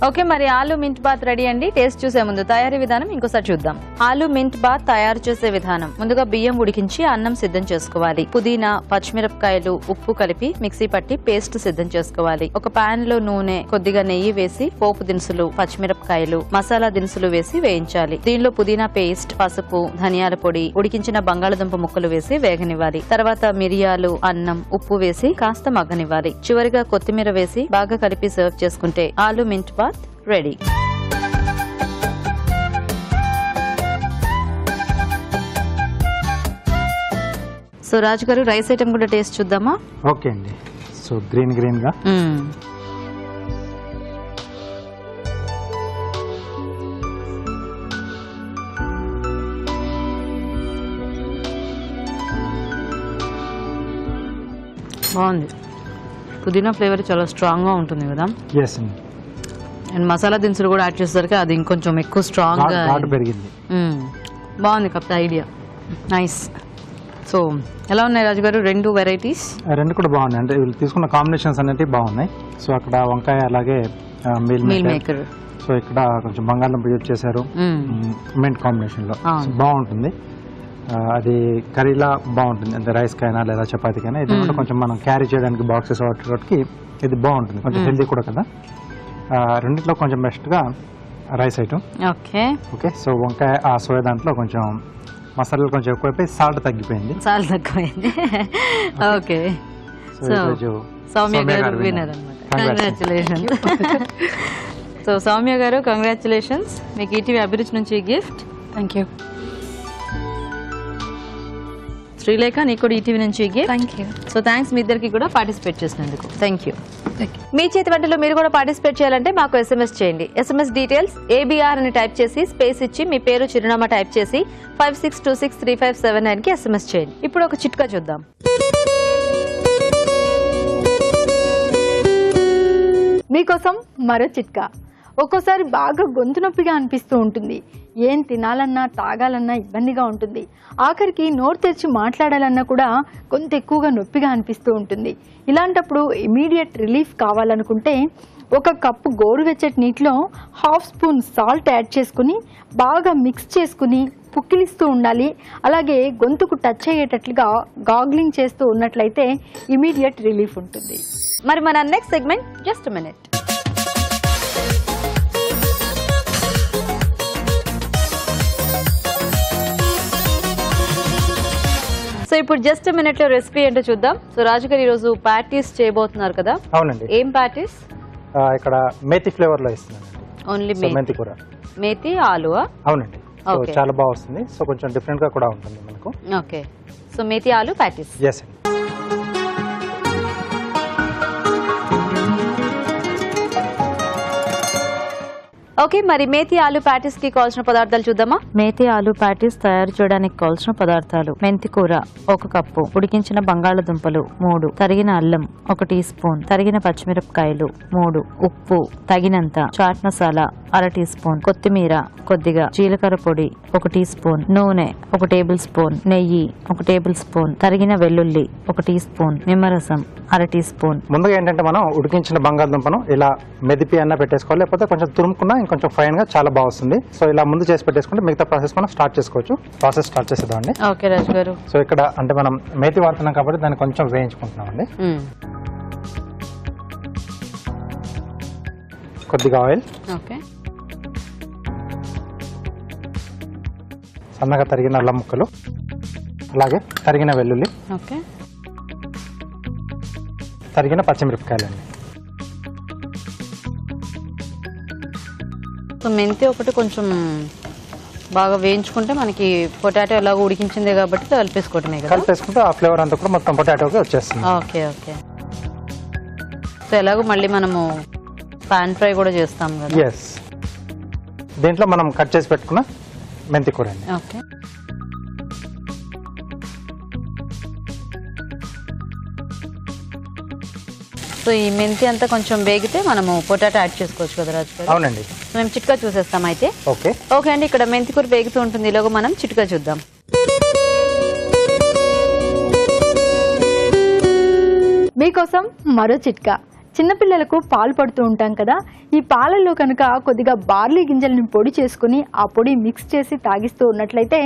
[SPEAKER 1] ఓకే. మరి ఆలు మింట్ బాత్ రెడీ అండి. టేస్ట్ చూసే ముందు తయారీ విధానం ఇంకోసారి చూద్దాం. ఆలు మింట్ బాత్ తయారు చేసే విధానం: ముందుగా బియ్యం ఉడికించి అన్నం సిద్ధం చేసుకోవాలి. పుదీనా, పచ్చిమిరపకాయలు, ఉప్పు కలిపి మిక్సీ పట్టి పేస్ట్ సిద్ధం చేసుకోవాలి. ఒక పాన్ లో నూనె, కొద్దిగా నెయ్యి వేసి పోపు దినుసులు, పచ్చిమిరపకాయలు, మసాలా దినుసులు వేసి వేయించాలి. దీనిలో పుదీనా పేస్ట్, పసుపు, ధనియాల పొడి, ఉడికించిన బంగాళదుంప ముక్కలు వేసి వేగనివ్వాలి. తర్వాత మిరియాలు, అన్నం, ఉప్పు వేసి కాస్త మగ్గనివ్వాలి. చివరిగా కొత్తిమీర వేసి బాగా కలిపి సర్వ్ చేసుకుంటే ఆలు mint bath ready. So Raju గారు, రైస్ ఐటమ్ కూడా టేస్ట్ చూద్దామా?
[SPEAKER 2] ఓకే అండి. సో గ్రీన్ గా
[SPEAKER 1] బాగుంది. పుదీనా ఫ్లేవర్ చాలా స్ట్రాంగ్ గా ఉంటుంది కదా.
[SPEAKER 2] ఎస్ అండి.
[SPEAKER 1] అండ్ మసాలా దినుసులు కూడా యాడ్ చేసేసరికి అది ఇంకొంచెం ఎక్కువ స్ట్రాంగ్ గా
[SPEAKER 2] పెరిగింది.
[SPEAKER 1] బాగుంది కొత్త ఐడియా. నైస్. సో ఎలా ఉన్నాయి రాజు గారు రెండు వెరైటీస్?
[SPEAKER 2] రెండు కూడా బాగున్నాయి. అంటే వీళ్ళు తీసుకున్న కాంబినేషన్స్ అనేవి బాగున్నాయి. సో అక్కడ వంకాయ అలాగే మీల్ మేకర్. సో ఇక్కడ కొంచెం బంగాళదుంప యూజ్ చేశారు మెంట్ కాంబినేషన్ లో. బాగుంటుంది. అది కర్రీలా బాగుంటుంది. అంటే రైస్ కైనా లేదా చపాతీకైనా ఇది కూడా కొంచెం మనం క్యారీ చేయడానికి బాక్సెస్ వాటికి ఇది బాగుంటుంది. కొంచెం హెల్దీ కూడా కదా. రెండిట్లో కొంచెం బెస్ట్ గా rice item.
[SPEAKER 1] Okay.
[SPEAKER 2] Okay. So వంకాయ ఆ సోయా దాంట్లో కొంచెం మసాలాలు కొంచెం ఎక్కువైపోయి సాల్ట్ తగ్గిపోయింది.
[SPEAKER 1] ఓకే. సో సౌమ్య గారు విన్నర్ అన్నమాట. కంగ్రాచులేషన్స్. సో సౌమ్య గారు కంగ్రాచులేషన్స్. మీకు ఈటీవీ అభిరుచి నుంచి గిఫ్ట్.
[SPEAKER 4] Thank you.
[SPEAKER 1] శ్రీలేఖ, నీకు కూడా ఈటీవీ నుంచి gift.
[SPEAKER 3] Thank you.
[SPEAKER 1] So thanks మీ ఇద్దరికి కూడా పార్టిసిపేట్ చేసినందుకు. Thank you. మీ చేతి వంటలో మీరు కూడా పార్టిసిపేట్ చేయాలంటే మాకు SMS చేయండి. SMS డీటెయిల్స్ ABR అని టైప్ చేసి స్పేస్ ఇచ్చి మీ పేరు, చిరునామా టైప్ చేసి 56263579 కి SMS చేయండి. ఇప్పుడు ఒక చిట్కా చూద్దాం.
[SPEAKER 3] మీకోసం మరో చిట్కా. ఒక్కోసారి బాగా గొంతు నొప్పిగా అనిపిస్తూ ఉంటుంది. ఏం తినాలన్నా తాగాలన్నా ఇబ్బందిగా ఉంటుంది. ఆఖరికి నోరు తెరిచి మాట్లాడాలన్నా కూడా గొంతు ఎక్కువగా నొప్పిగా అనిపిస్తూ ఉంటుంది. ఇలాంటప్పుడు ఇమీడియట్ రిలీఫ్ కావాలనుకుంటే 1 కప్పు గోరువెచ్చటి నీటిలో 1/2 స్పూన్ సాల్ట్ యాడ్ చేసుకుని బాగా మిక్స్ చేసుకుని పుక్కిలిస్తూ ఉండాలి. అలాగే గొంతుకు టచ్ అయ్యేటట్లుగా గాగ్లింగ్ చేస్తూ ఉన్నట్లయితే ఇమీడియట్ రిలీఫ్ ఉంటుంది.
[SPEAKER 1] మరి మన next segment just minute. So ఇప్పుడు జస్ట్ మినిట్ లో రెసిపీ ఏంటో చూద్దాం. సో రాజు గారు ఈరోజు ప్యాటీస్ చేయబోతున్నారు కదా?
[SPEAKER 2] అవునండి.
[SPEAKER 1] ఏం ప్యాటీస్?
[SPEAKER 2] ఇక్కడ మేతి ఫ్లేవర్ లో ఇస్తున్నానండి.
[SPEAKER 1] ఓన్లీ
[SPEAKER 2] మెంతి కూర,
[SPEAKER 1] మేతి ఆలు.
[SPEAKER 2] అవునండి. సో చాలా బాగా వస్తుంది. సో కొంచెం డిఫరెంట్ గా కూడా ఉంటుంది మనకు.
[SPEAKER 1] ఓకే, సో మేతి ఆలు ప్యాటీస్.
[SPEAKER 2] ఎస్ అండి.
[SPEAKER 1] ఓకే, మరి మేతి ఆలు ప్యాటీస్ కి కావాల్సిన పదార్థాలు చూద్దామా? మేతి ఆలు ప్యాటీస్ తయారు చేయడానికి కావాల్సిన పదార్థాలు: మెంతి కూర 1 కప్పు, ఉడికించిన బంగాళదుంపలు 3, తరిగిన అల్లం 1 టీ స్పూన్, తరిగిన పచ్చిమిరపకాయలు 3, ఉప్పు తగినంత, చాట్ మసాలా 1/2 టీ స్పూన్, కొత్తిమీర కొద్దిగా, జీలకర్ర పొడి 1 టీ స్పూన్, నూనె 1 టేబుల్ స్పూన్, నెయ్యి 1 టేబుల్ స్పూన్, తరిగిన వెల్లుల్లి 1 టీ స్పూన్, నిమ్మరసం 1/2 టీ స్పూన్.
[SPEAKER 2] ముందుగా ఏంటంటే మనం ఉడికించిన బంగాళదుంపను ఇలా మెదిపి అన్న పెట్టేసుకోవాలి, లేకపోతే కొంచెం తురుముకున్నా ఇంకొంచెం ఫైన్ గా చాలా బాగుంది. సో ఇలా ముందు చేసి పెట్టేసుకుంటే మిగతా ప్రాసెస్ మనం స్టార్ట్ చేసుకోవచ్చు. ప్రాసెస్ స్టార్ట్ చేసేద్దామండి.
[SPEAKER 1] ఓకే రాజు గారు.
[SPEAKER 2] సో ఇక్కడ అంటే మనం మేతి వాడుతున్నాం కాబట్టి దాన్ని కొంచెం వేయించుకుంటున్నామండి. కొద్దిగా ఆయిల్,
[SPEAKER 1] ఓకే,
[SPEAKER 2] సన్నగా తరిగిన అల్లం ముక్కలు, అలాగే తరిగిన వెల్లుల్లి,
[SPEAKER 1] ఓకే,
[SPEAKER 2] తరిగిన పచ్చిమిరపకాయలండి.
[SPEAKER 1] సో మెంతి ఒకటి కొంచెం బాగా వేయించుకుంటే మనకి పొటాటో ఎలాగో ఉడికించిందే కాబట్టి కలిపేసుకోవటమే కదా?
[SPEAKER 2] కలిపేసుకుంటే ఆ ఫ్లేవర్ అంతా కూడా మొత్తం పొటాటోకి వచ్చేస్తుంది.
[SPEAKER 1] Okay okay. సో ఎలాగో మళ్ళీ మనము పాన్ ఫ్రై కూడా చేస్తాం కదా?
[SPEAKER 2] ఎస్. దీంట్లో మనం కట్ చేసి పెట్టుకున్న మెంతి కూర అండి.
[SPEAKER 1] ఓకే. సో ఈ మెంతి అంతా కొంచెం వేగితే మనము పొటాటో యాడ్ చేసుకోవచ్చు కదా రాజు గారు?
[SPEAKER 2] అవునండి.
[SPEAKER 1] మేము చిట్కా చూసేస్తాం అయితే.
[SPEAKER 2] ఓకే
[SPEAKER 1] ఓకే అండి, ఇక్కడ మెంతి కూర వేగుతూ ఉంటుంది, ఈలోగా మనం చిట్కా చూద్దాం.
[SPEAKER 3] మీకోసం మరో చిట్కా. చిన్నపిల్లలకు పాలు పడుతూ ఉంటాం కదా, ఈ పాలల్లో కనుక కొద్దిగా బార్లీ గింజలను పొడి చేసుకుని ఆ పొడి మిక్స్ చేసి తాగిస్తూ ఉన్నట్లయితే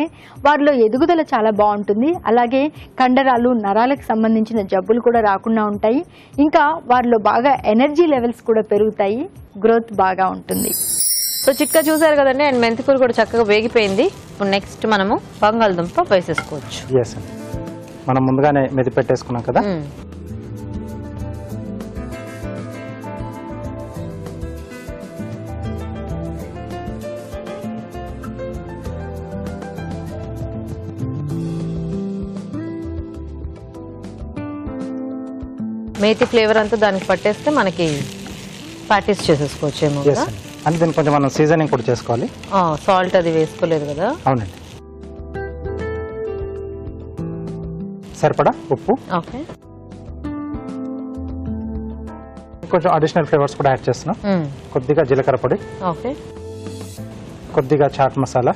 [SPEAKER 3] వారిలో ఎదుగుదల చాలా బాగుంటుంది. అలాగే కండరాలు, నరాలకు సంబంధించిన జబ్బులు కూడా రాకుండా ఉంటాయి. ఇంకా వారిలో బాగా ఎనర్జీ లెవెల్స్ కూడా పెరుగుతాయి, గ్రోత్ బాగా ఉంటుంది.
[SPEAKER 1] సో చిట్కా చూసారు కదండి, అండ్ మెంతికూర కూడా చక్కగా వేగిపోయింది. ఇప్పుడు నెక్స్ట్ మనము బంగాళదుంప వేసేసుకోవచ్చు.
[SPEAKER 2] ఎస్ అండి, మనం ముందుగానే మెది పెట్టేసుకున్నాం కదా.
[SPEAKER 1] మేతి ఫ్లేవర్ అంతా దానికి పట్టేస్తే మనకి ప్యాటీస్ చేసేసుకోవచ్చేమో కదా.
[SPEAKER 2] అంటే దీన్ని కొంచెం మనం సీజనింగ్ కూడా చేసుకోవాలి.
[SPEAKER 1] సాల్ట్ అది వేసుకోలేదు కదా?
[SPEAKER 2] అవునండి. సరిపడా ఉప్పు,
[SPEAKER 1] ఓకే,
[SPEAKER 2] కొంచెం అడిషనల్ ఫ్లేవర్స్ కూడా యాడ్ చేస్తున్నాం. కొద్దిగా జీలకర్ర పొడి,
[SPEAKER 1] ఓకే,
[SPEAKER 2] కొద్దిగా చాట్ మసాలా,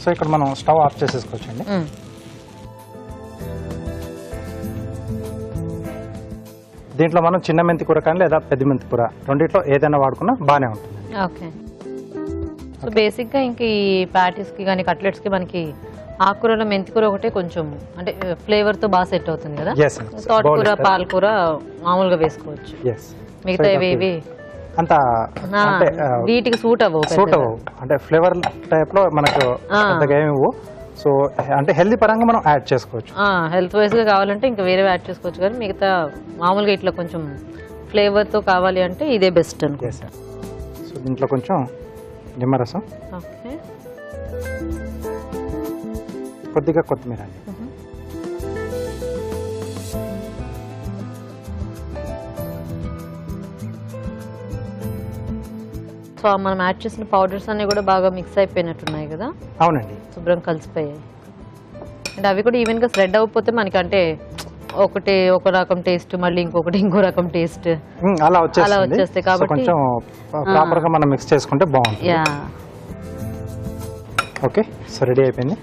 [SPEAKER 2] సో ఇక్కడ మనం స్టవ్ ఆఫ్ చేసేసుకోవచ్చండి. దీంట్లో మనం చిన్న మెంతి కూర కానీ లేదా పెద్ద మెంతి కూర రెండిట్లో ఏదైనా వాడుకున్నా బాగానే ఉంటుంది.
[SPEAKER 1] ఓకే. సో బేసిక్గా ఇంక ఈ ప్యాటీస్కి కానీ కట్లెట్స్కి మనకి ఆకుకూరలో మెంతికూర ఒకటే కొంచెం అంటే ఫ్లేవర్తో బాగా సెట్ అవుతుంది కదా. తోటకూర, పాలకూర మామూలుగా వేసుకోవచ్చు. మిగతా ఇవి
[SPEAKER 2] అంత
[SPEAKER 1] వీటికి సూట్ అవ్వవు.
[SPEAKER 2] అంటే ఫ్లేవర్ టైప్ లో మనకు అంతగా ఏమి ఇవ్వవు. సో అంటే హెల్తీ పరంగా మనం యాడ్ చేసుకోవచ్చు.
[SPEAKER 1] హెల్త్ వైజ్ గా కావాలంటే ఇంకా వేరే యాడ్ చేసుకోవచ్చు, కానీ మిగతా మామూలుగా ఇట్లా కొంచెం ఫ్లేవర్ తో కావాలి అంటే ఇదే బెస్ట్ అనుకుంటా.
[SPEAKER 2] సో దీంట్లో కొంచెం నిమ్మరసం, కొద్దిగా కొత్తిమీర,
[SPEAKER 1] సో మనం యాడ్ చేసిన పౌడర్స్ అన్ని కూడా బాగా మిక్స్ అయిపోయినట్టున్నాయి కదా.
[SPEAKER 2] అవునండి,
[SPEAKER 1] శుభ్రం కలిసిపోయాయి. అండ్ అవి కూడా ఈవెన్ గా స్ప్రెడ్ అవ్వకపోతే మనకి అంటే ఒక రకం టేస్ట్ మళ్ళీ ఇంకో రకం టేస్ట్
[SPEAKER 2] అలా
[SPEAKER 1] వచ్చేస్తాయి
[SPEAKER 2] వచ్చేస్తుంది
[SPEAKER 1] కాబట్టి
[SPEAKER 2] కొంచెం ప్రాపర్ గా మనం మిక్స్ చేసుకుంటే బాగుంటుంది.
[SPEAKER 1] యా
[SPEAKER 2] ఓకే, సో రెడీ అయిపోయింది.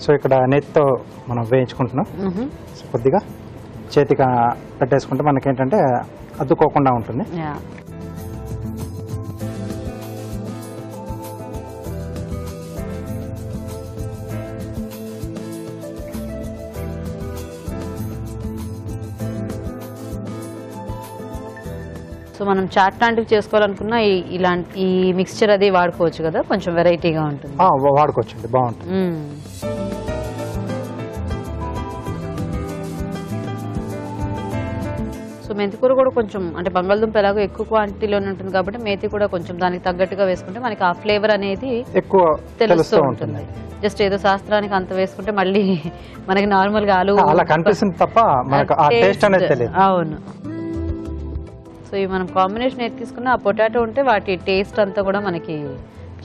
[SPEAKER 2] సో ఇక్కడ నెత్తితో మనం వేయించుకుంటున్నాం. సో కొద్దిగా చేతికి పెట్టేసుకుంటే మనకేంటంటే అద్దుకోకుండా ఉంటుంది.
[SPEAKER 1] యా సో మనం చాట్ లాంటివి చేసుకోవాలనుకున్నా ఇలాంటి ఈ మిక్స్చర్ అది వాడుకోవచ్చు కదా, కొంచెం వెరైటీగా ఉంటుంది.
[SPEAKER 2] వాడుకోవచ్చు, బాగుంటుంది.
[SPEAKER 1] సో మెంతి కూర కూడా కొంచెం అంటే బంగాళదుంప ఎలాగో ఎక్కువ క్వాంటిటీలోనే ఉంటుంది కాబట్టి మేతి కూడా కొంచెం దానికి తగ్గట్టుగా వేసుకుంటే మనకి ఆ ఫ్లేవర్ అనేది
[SPEAKER 2] ఎక్కువ
[SPEAKER 1] తెలుస్తూ ఉంటుంది. జస్ట్ ఏదో శాస్త్రానికి అంత వేసుకుంటే మళ్ళీ మనకి నార్మల్ గా ఆలు
[SPEAKER 2] అలా కనిపిస్తుంది తప్ప మనకు ఆ టేస్ట్ అనేది తెలియదు.
[SPEAKER 1] అవును. సో ఇవి మనం కాంబినేషన్ ఏది తీసుకున్నా ఆ పొటాటో ఉంటే వాటి టేస్ట్ అంతా కూడా మనకి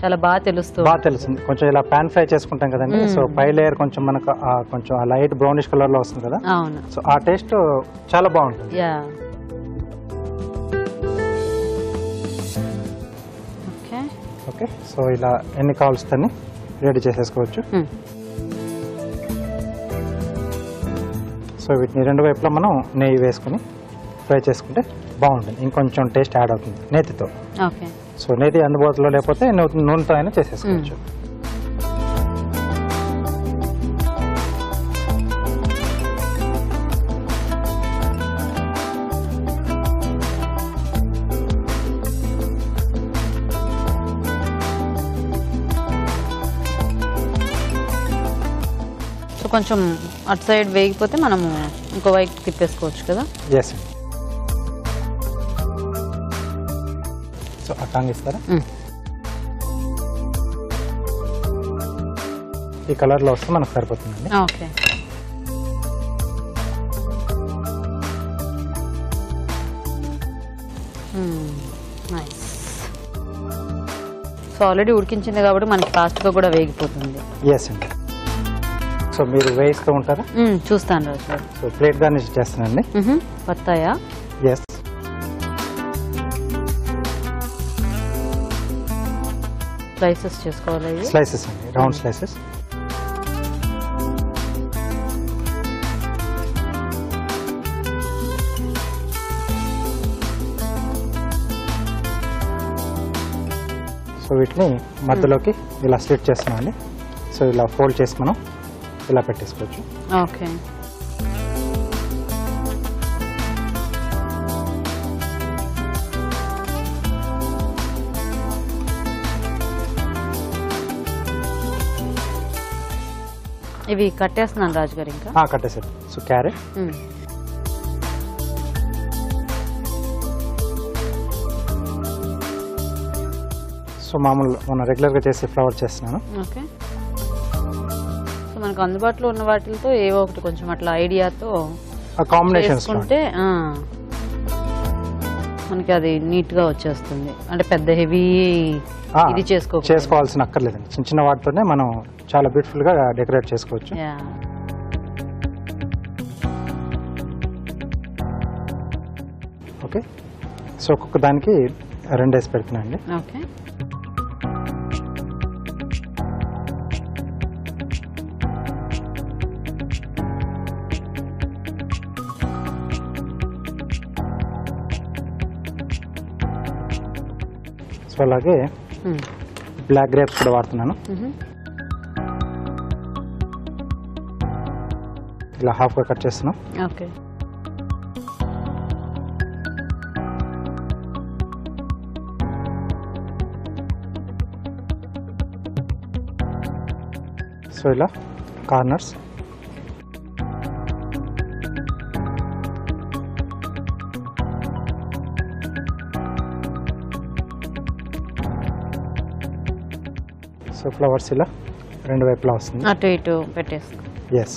[SPEAKER 1] చాలా బాగా
[SPEAKER 2] తెలుస్తుంది. కొంచెం ఇలా పాన్ ఫ్రై చేసుకుంటాం కదండి, సో పై లేయర్ కొంచెం మనకు కొంచెం లైట్ బ్రౌనిష్ కలర్ లో వస్తుంది కదా.
[SPEAKER 1] అవును.
[SPEAKER 2] సో ఆ టేస్ట్ చాలా బాగుంటుంది.
[SPEAKER 1] యా ఓకే
[SPEAKER 2] ఓకే, సో ఇలా ఎన్ని కావాల్సి రెడీ చేసేసుకోవచ్చు. సో వీటిని రెండు వైపులా మనం నెయ్యి వేసుకుని ఫ్రై చేసుకుంటే బాగుంటుంది. ఇంకొంచెం టేస్ట్ యాడ్ అవుతుంది నేతితో.
[SPEAKER 1] ఓకే.
[SPEAKER 2] సో నేతి అందుబాటులో లేకపోతే నూనెతో అయినా చేసేసుకోవచ్చు.
[SPEAKER 1] సో కొంచెం అటు సైడ్ వేగిపోతే మనము ఇంకో వైపు తిప్పేసుకోవచ్చు కదా.
[SPEAKER 2] ఎస్. సో అట్టాంగ్ ఇస్తారా? ఈ కలర్ లో వస్తే మనకు సరిపోతుందండి.
[SPEAKER 1] ఓకే. నైస్. సో ఆల్రెడీ ఉడికించింది కాబట్టి మనకి ఫాస్ట్ గా కూడా వేగిపోతుంది.
[SPEAKER 2] ఎస్ అండి. సో మీరు వేయిస్తూ ఉంటారా?
[SPEAKER 1] చూస్తాను రాజు.
[SPEAKER 2] సో ప్లేట్ గార్నిష్ చేస్తానండి.
[SPEAKER 1] బత్తాయా?
[SPEAKER 2] ఎస్.
[SPEAKER 1] స్లైసెస్ చేసుకోవాలి.
[SPEAKER 2] స్లైసెస్ అండి, రౌండ్ స్లైసెస్. సో వీటిని మధ్యలోకి ఇలా స్లిట్ చేస్తున్నాం అండి. సో ఇలా ఫోల్డ్ చేసి మనం ఇలా పెట్టేసుకోవచ్చు.
[SPEAKER 1] ఓకే. ఇవి కట్టేస్తున్నాను రాజుగారు. ఇంకా
[SPEAKER 2] కట్టేసారు. సో క్యారెట్, సో మామూలు మనం రెగ్యులర్గా చేసే ఫ్లవర్ చేస్తున్నాను.
[SPEAKER 1] ఓకే. సో మనకు అందుబాటులో ఉన్న వాటితో ఏవో ఒకటి కొంచెం అట్లా ఐడియాతో
[SPEAKER 2] కాంబినేషన్స్
[SPEAKER 1] ఉంటే మనకి అది నీట్ గా వచ్చేస్తుంది. అంటే పెద్ద హెవీ ఇది
[SPEAKER 2] చేసుకోవాల్సిన అక్కర్లేదండి. చిన్న చిన్న వాటితోనే మనం చాలా బ్యూటిఫుల్ గా డెకరేట్ చేసుకోవచ్చు. ఓకే. సో ఒక్కొక్క దానికి 2 వేసి పెడుతున్నాండి.
[SPEAKER 1] ఓకే.
[SPEAKER 2] సో అలాగే బ్లాక్ గ్రేప్స్ కూడా వాడుతున్నాను. ఇలా హాఫ్గా కట్ చేస్తున్నాం.
[SPEAKER 1] ఓకే.
[SPEAKER 2] సో ఇలా కార్నర్స్ సో ఫ్లవర్స్ ఇలా 2 వైపులా వస్తుంది.
[SPEAKER 1] అటు ఇటు పెట్టేసుకో.
[SPEAKER 2] ఎస్.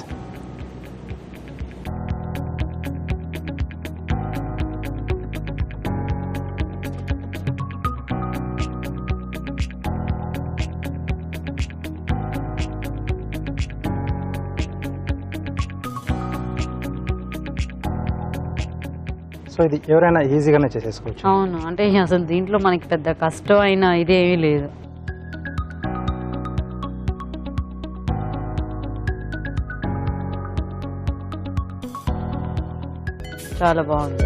[SPEAKER 2] సో ఇది ఎవరైనా ఈజీగానే చేసేసుకోవచ్చు.
[SPEAKER 1] అవును, అంటే అసలు దీంట్లో మనకి పెద్ద కష్టం అయినా ఇదేమీ లేదు. చాలా బాగుంది.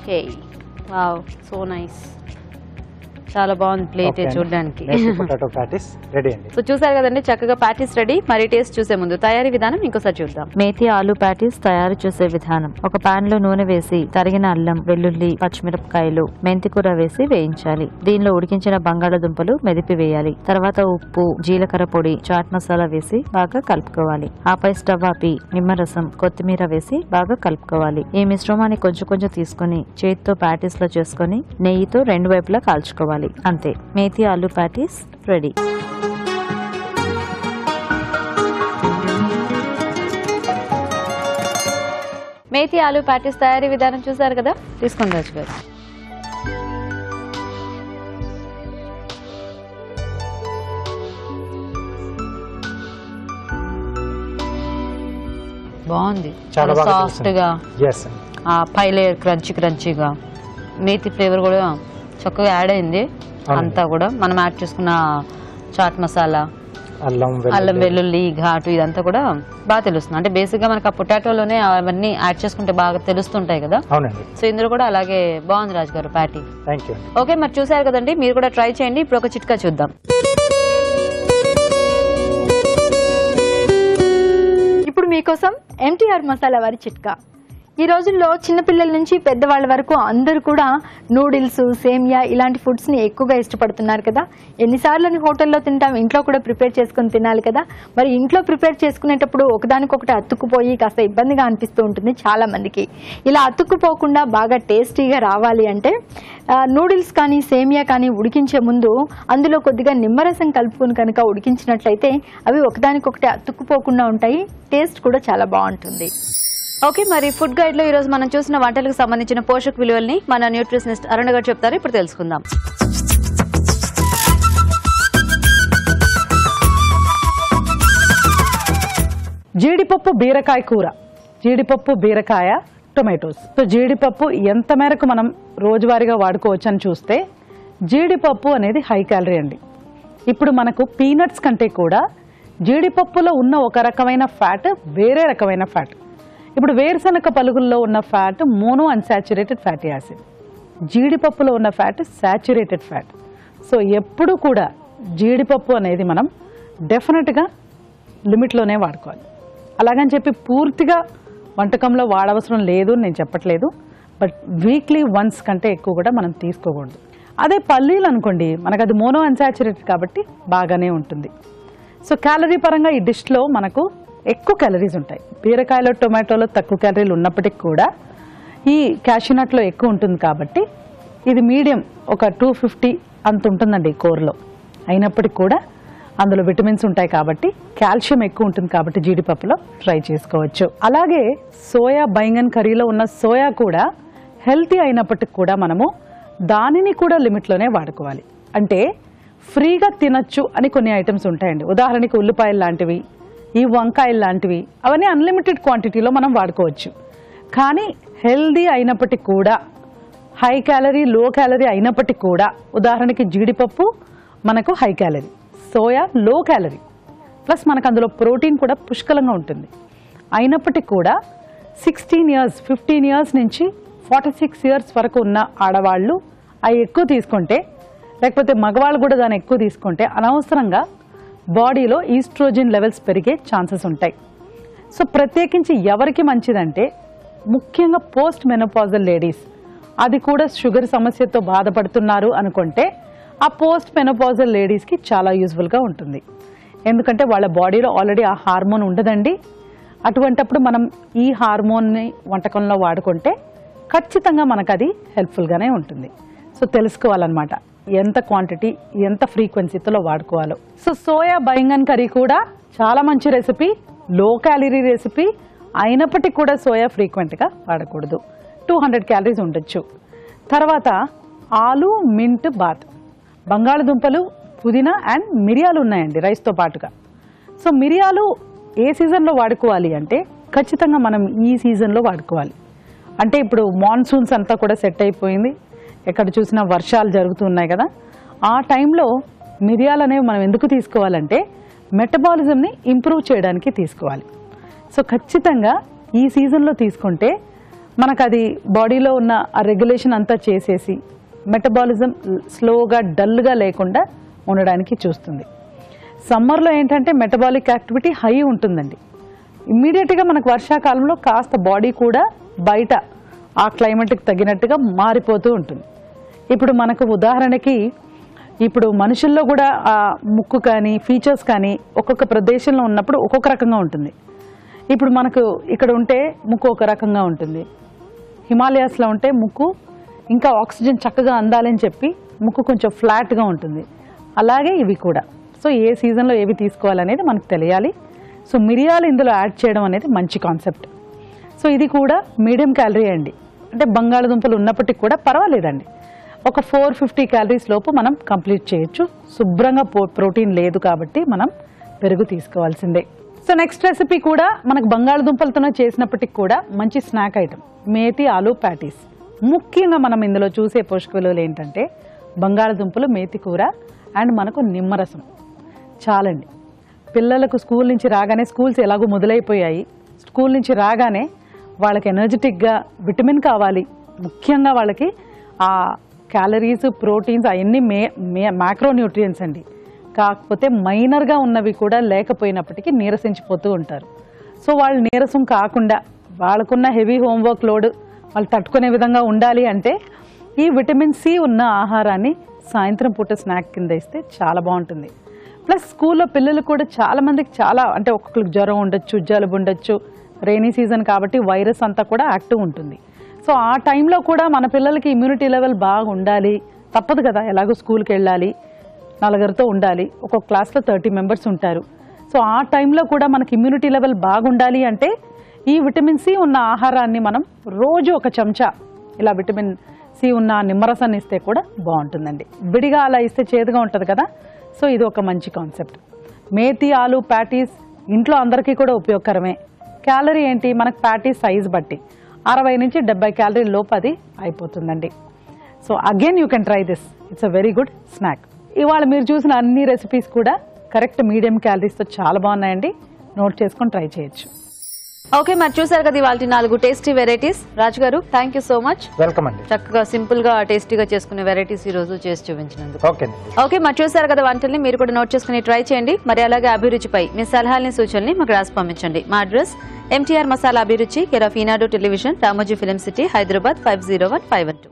[SPEAKER 1] Okay, wow, so nice. చాలా బాగుంది ప్లేట్ చూడడానికి.
[SPEAKER 2] పొటాటో ప్యాటీస్ రెడీ అండి.
[SPEAKER 1] సో చూసారు కదండి, చక్కగా ప్యాటీస్ రెడీ. మరి టేస్ట్ చూసే ముందు తయారీ విధానం ఇంకోసారి చూద్దాం. మేతి ఆలు ప్యాటీస్ తయారు చేసే విధానం: ఒక పాన్ లో నూనె వేసి తరిగిన అల్లం, వెల్లుల్లి, పచ్చిమిరపకాయలు, మెంతికూర వేసి వేయించాలి. దీనిలో ఉడికించిన బంగాళాదుంపలు మెదిపి వేయాలి. తర్వాత ఉప్పు, జీలకర్ర పొడి, చాట్ మసాలా వేసి బాగా కలుపుకోవాలి. ఆపై స్టవ్ ఆపి నిమ్మరసం, కొత్తిమీర వేసి బాగా కలుపుకోవాలి. ఈ మిశ్రమాన్ని కొంచెం కొంచెం తీసుకుని చేతితో ప్యాటీస్ లో చేసుకుని నెయ్యితో రెండు వైపులా కాల్చుకోవాలి. అంతే, మేతి ఆలు ప్యాటీస్ రెడీ. మేతి ఆలు ప్యాటీస్ తయారీ విధానం చూసారు కదా, తీసుకోండి రాజు గారు. బాగుంది, చాలా సాఫ్ట్ గా, పై లేయర్ క్రంచీ క్రంచీగా, మేతి ఫ్లేవర్ కూడా చక్కగా యాడ్ అయింది. అంతా కూడా మనం యాడ్ చేసుకున్న చాట్ మసాలా, అల్లం వెల్లుల్లి ఘాటు ఇదంతా కూడా బాగా తెలుస్తుంది. అంటే బేసిక్ గా మనకు ఆ పొటాటోలోనే అవన్నీ యాడ్ చేసుకుంటే బాగా తెలుస్తుంటాయి కదా. సో ఇందులో కూడా అలాగే బాగుంది రాజు గారు ప్యాటీ. ఓకే, మరి చూసారు కదండి, మీరు కూడా ట్రై చేయండి. ఇప్పుడు ఒక చిట్కా చూద్దాం.
[SPEAKER 3] ఇప్పుడు మీకోసం MTR మసాలా వారి చిట్కా. ఈ రోజుల్లో చిన్నపిల్లల నుంచి పెద్దవాళ్ళ వరకు అందరూ కూడా నూడిల్స్, సేమియా ఇలాంటి ఫుడ్స్ని ఎక్కువగా ఇష్టపడుతున్నారు కదా. ఎన్నిసార్లు హోటల్లో తింటాం, ఇంట్లో కూడా ప్రిపేర్ చేసుకుని తినాలి కదా. మరి ఇంట్లో ప్రిపేర్ చేసుకునేటప్పుడు ఒకదానికొకటి అతుక్కుపోయి కాస్త ఇబ్బందిగా అనిపిస్తూ ఉంటుంది చాలా మందికి. ఇలా అతుక్కుపోకుండా బాగా టేస్టీగా రావాలి అంటే నూడిల్స్ కానీ సేమియా కానీ ఉడికించే ముందు అందులో కొద్దిగా నిమ్మరసం కలుపుకొని కనుక ఉడికించినట్లయితే అవి ఒకదానికొకటి అతుక్కుపోకుండా ఉంటాయి. టేస్ట్ కూడా చాలా బాగుంటుంది.
[SPEAKER 1] ఓకే, మరి ఫుడ్ గైడ్ లో ఈ రోజు మనం చూసిన వంటలకు సంబంధించిన పోషక విలువల్ని మన న్యూట్రిషనిస్ట్ అరుణ గారు చెప్తారు. ఇప్పుడు తెలుసుకుందాం.
[SPEAKER 4] జీడిపప్పు బీరకాయ కూర, జీడిపప్పు బీరకాయ టొమాటోస్. సో జీడిపప్పు ఎంత మేరకు మనం రోజువారీగా వాడుకోవచ్చు అని చూస్తే జీడిపప్పు అనేది హై క్యాలరీ అండి. ఇప్పుడు మనకు పీనట్స్ కంటే కూడా జీడిపప్పులో ఉన్న ఒక రకమైన ఫ్యాట్ వేరే రకమైన ఫ్యాట్. ఇప్పుడు వేరుశనగ పలుగుల్లో ఉన్న fat mono unsaturated fatty acid, జీడిపప్పులో ఉన్న ఫ్యాట్ సాచురేటెడ్ ఫ్యాట్. సో ఎప్పుడు కూడా జీడిపప్పు అనేది మనం డెఫినెట్గా లిమిట్లోనే వాడుకోవాలి. అలాగని చెప్పి పూర్తిగా వంటకంలో వాడవసరం లేదు నేను చెప్పట్లేదు, బట్ వీక్లీ వన్స్ కంటే ఎక్కువ కూడా మనం తీసుకోకూడదు. అదే పల్లీలు అనుకోండి, మనకు అది మోనో అన్సాచురేటెడ్ కాబట్టి బాగానే ఉంటుంది. సో క్యాలరీ పరంగా ఈ డిష్లో మనకు ఎక్కువ క్యాలరీస్ ఉంటాయి. బీరకాయలో, టొమాటోలో తక్కువ క్యాలరీలు ఉన్నప్పటికీ కూడా ఈ క్యాష్యూనట్లో ఎక్కువ ఉంటుంది కాబట్టి ఇది మీడియం ఒక 250 అంత ఉంటుందండి ఈ కూరలో. అయినప్పటికీ కూడా అందులో విటమిన్స్ ఉంటాయి కాబట్టి కాల్షియం ఎక్కువ ఉంటుంది కాబట్టి జీడిపప్పులో ట్రై చేసుకోవచ్చు. అలాగే సోయా బైంగన్ కర్రీలో ఉన్న సోయా కూడా హెల్తీ అయినప్పటికీ కూడా మనము దానిని కూడా లిమిట్లోనే వాడుకోవాలి. అంటే ఫ్రీగా తినచ్చు అని కొన్ని ఐటమ్స్ ఉంటాయండి. ఉదాహరణకి ఉల్లిపాయలు లాంటివి, ఈ వంకాయలు లాంటివి, అవన్నీ అన్లిమిటెడ్ క్వాంటిటీలో మనం వాడుకోవచ్చు. కానీ హెల్దీ అయినప్పటికీ కూడా, హై క్యాలరీ లో క్యాలరీ అయినప్పటికీ కూడా, ఉదాహరణకి జీడిపప్పు మనకు high calorie, soya low calorie, plus మనకు అందులో ప్రోటీన్ కూడా పుష్కలంగా ఉంటుంది. అయినప్పటికీ కూడా 16 years 15 years నుంచి 46 years వరకు ఉన్న ఆడవాళ్ళు అవి ఎక్కువ తీసుకుంటే, లేకపోతే మగవాళ్ళు కూడా దాన్ని ఎక్కువ తీసుకుంటే అనవసరంగా బాడీలో ఈస్ట్రోజన్ లెవెల్స్ పెరిగే ఛాన్సెస్ ఉంటాయి. సో ప్రత్యేకించి ఎవరికి మంచిదంటే ముఖ్యంగా పోస్ట్ మెనోపాజల్ లేడీస్, అది కూడా షుగర్ సమస్యతో బాధపడుతున్నారు అనుకుంటే ఆ పోస్ట్ మెనోపాజల్ లేడీస్కి చాలా యూజ్ఫుల్గా ఉంటుంది. ఎందుకంటే వాళ్ళ బాడీలో ఆల్రెడీ ఆ హార్మోన్ ఉండదండి. అటువంటప్పుడు మనం ఈ హార్మోన్ని వంటకంలో వాడుకుంటే ఖచ్చితంగా మనకు అది హెల్ప్ఫుల్గానే ఉంటుంది. సో తెలుసుకోవాలన్నమాట ఎంత క్వాంటిటీ ఎంత ఫ్రీక్వెన్సీతో వాడుకోవాలో. సో సోయా బైంగన్ కర్రీ కూడా చాలా మంచి రెసిపీ, లో క్యాలరీ రెసిపీ అయినప్పటికీ కూడా సోయా ఫ్రీక్వెంట్గా వాడకూడదు. 200 క్యాలరీస్ ఉండొచ్చు. తర్వాత ఆలు మింట్ బాత్, బంగాళదుంపలు, పుదీనా అండ్ మిరియాలు ఉన్నాయండి రైస్తో పాటుగా. సో మిరియాలు ఏ సీజన్లో వాడుకోవాలి అంటే ఖచ్చితంగా మనం ఈ సీజన్లో వాడుకోవాలి. అంటే ఇప్పుడు మాన్సూన్స్ అంతా కూడా సెట్ అయిపోయింది, ఎక్కడ చూసినా వర్షాలు జరుగుతున్నాయి కదా. ఆ టైంలో మిరియాలు అనేవి మనం ఎందుకు తీసుకోవాలంటే మెటబాలిజంని ఇంప్రూవ్ చేయడానికి తీసుకోవాలి. సో ఖచ్చితంగా ఈ సీజన్లో తీసుకుంటే మనకు అది బాడీలో ఉన్న ఆ రెగ్యులేషన్ అంతా చేసేసి మెటబాలిజం స్లోగా డల్గా లేకుండా ఉండడానికి చూస్తుంది. సమ్మర్లో ఏంటంటే మెటబాలిక్ యాక్టివిటీ హై ఉంటుందండి. ఇమ్మీడియట్గా మనకు వర్షాకాలంలో కాస్త బాడీ కూడా బయట ఆ క్లైమేట్కి తగినట్టుగా మారిపోతూ ఉంటుంది. ఇప్పుడు మనకు ఉదాహరణకి ఇప్పుడు మనుషుల్లో కూడా ఆ ముక్కు కానీ ఫీచర్స్ కానీ ఒక్కొక్క ప్రదేశంలో ఉన్నప్పుడు ఒక్కొక్క రకంగా ఉంటుంది. ఇప్పుడు మనకు ఇక్కడ ఉంటే ముక్కు ఒక రకంగా ఉంటుంది, హిమాలయాస్లో ఉంటే ముక్కు ఇంకా ఆక్సిజన్ చక్కగా అందాలని చెప్పి ముక్కు కొంచెం ఫ్లాట్గా ఉంటుంది. అలాగే ఇవి కూడా. సో ఏ సీజన్లో ఏవి తీసుకోవాలనేది మనకు తెలియాలి. సో మిరియాలు ఇందులో యాడ్ చేయడం అనేది మంచి కాన్సెప్ట్. సో ఇది కూడా మీడియం క్యాలరీ అండి, అంటే బంగాళదుంపలు ఉన్నప్పటికీ కూడా పర్వాలేదండి. ఒక 450 క్యాలరీస్ లోపు మనం కంప్లీట్ చేయొచ్చు. శుభ్రంగా ప్రోటీన్ లేదు కాబట్టి మనం పెరుగు తీసుకోవాల్సిందే. సో నెక్స్ట్ రెసిపీ కూడా మనకు బంగాళదుంపలతోనే చేసినప్పటికి కూడా మంచి స్నాక్ ఐటమ్, మేతి ఆలు ప్యాటీస్. ముఖ్యంగా మనం ఇందులో చూసే పోషక విలువలు ఏంటంటే బంగాళదుంపలు, మేతి కూర అండ్ మనకు నిమ్మరసం చాలండి. పిల్లలకు స్కూల్ నుంచి రాగానే, స్కూల్స్ ఎలాగో మొదలైపోయాయి, స్కూల్ నుంచి రాగానే వాళ్ళకి ఎనర్జెటిక్గా విటమిన్ కావాలి. ముఖ్యంగా వాళ్ళకి ఆ క్యాలరీస్, ప్రోటీన్స్ అవన్నీ మ్యాక్రోన్యూట్రియంట్స్ అండి. కాకపోతే మైనర్గా ఉన్నవి కూడా లేకపోయినప్పటికీ నీరసించిపోతూ ఉంటారు. సో వాళ్ళు నీరసం కాకుండా వాళ్ళకున్న హెవీ హోంవర్క్ లోడ్ వాళ్ళు తట్టుకునే విధంగా ఉండాలి అంటే ఈ విటమిన్ సి ఉన్న ఆహారాన్ని సాయంత్రం పూట స్నాక్ కింద ఇస్తే చాలా బాగుంటుంది. ప్లస్ స్కూల్లో పిల్లలు కూడా చాలామందికి అంటే ఒక్కొక్కరికి జ్వరం ఉండొచ్చు, జలుబు ఉండొచ్చు, రైనీ సీజన్ కాబట్టి వైరస్ అంతా కూడా యాక్టివ్ ఉంటుంది. సో ఆ టైంలో కూడా మన పిల్లలకి ఇమ్యూనిటీ లెవెల్ బాగా ఉండాలి, తప్పదు కదా, ఎలాగో స్కూల్కి వెళ్ళాలి, నలుగురితో ఉండాలి, ఒక్కొక్క క్లాస్లో 30 మెంబర్స్ ఉంటారు. సో ఆ టైంలో కూడా మనకి ఇమ్యూనిటీ లెవెల్ బాగుండాలి అంటే ఈ విటమిన్ సి ఉన్న ఆహారాన్ని మనం రోజు ఒక చెంచా ఇలా విటమిన్ సి ఉన్న నిమ్మరసాన్ని ఇస్తే కూడా బాగుంటుందండి. విడిగా అలా ఇస్తే చేదుగా ఉంటుంది కదా. సో ఇది ఒక మంచి కాన్సెప్ట్. మేతి ఆలు ప్యాటీస్ ఇంట్లో అందరికీ కూడా ఉపయోగకరమే. క్యాలరీ ఏంటి, మనకు ప్యాటీస్ సైజ్ బట్టి 60 నుంచి 70 క్యాలరీ లోపు అది అయిపోతుందండి. So again you can try this, it's a very good snack. ఇవాళ మీరు చూసిన అన్ని రెసిపీస్ కూడా కరెక్ట్ మీడియం క్యాలరీస్తో చాలా బాగున్నాయండి, నోట్ చేసుకొని ట్రై చేయొచ్చు.
[SPEAKER 1] ఓకే, మరి చూసారు కదా ఇవాళ 4 tasty varieties. Raju garu thank you so much.
[SPEAKER 2] Welcome అండి.
[SPEAKER 1] చక్కగా సింపుల్ గా టేస్టీగా చేసుకునే వెరైటీస్ ఈ రోజు చేసి చూపించినందుకు.
[SPEAKER 2] ఓకే,
[SPEAKER 1] మరి చూసారు కదా వంటల్ని మీరు కూడా నోట్ చేసుకుని ట్రై చేయండి. మరి అలాగే అభిరుచిపై మీ సలహాలని సూచనల్ని మాకు రాసి పంపించండి. మా అడ్రస్ MTR మసాలా అభిరుచి, care of Eenadu television, Ramoji film city, Hyderabad 50152.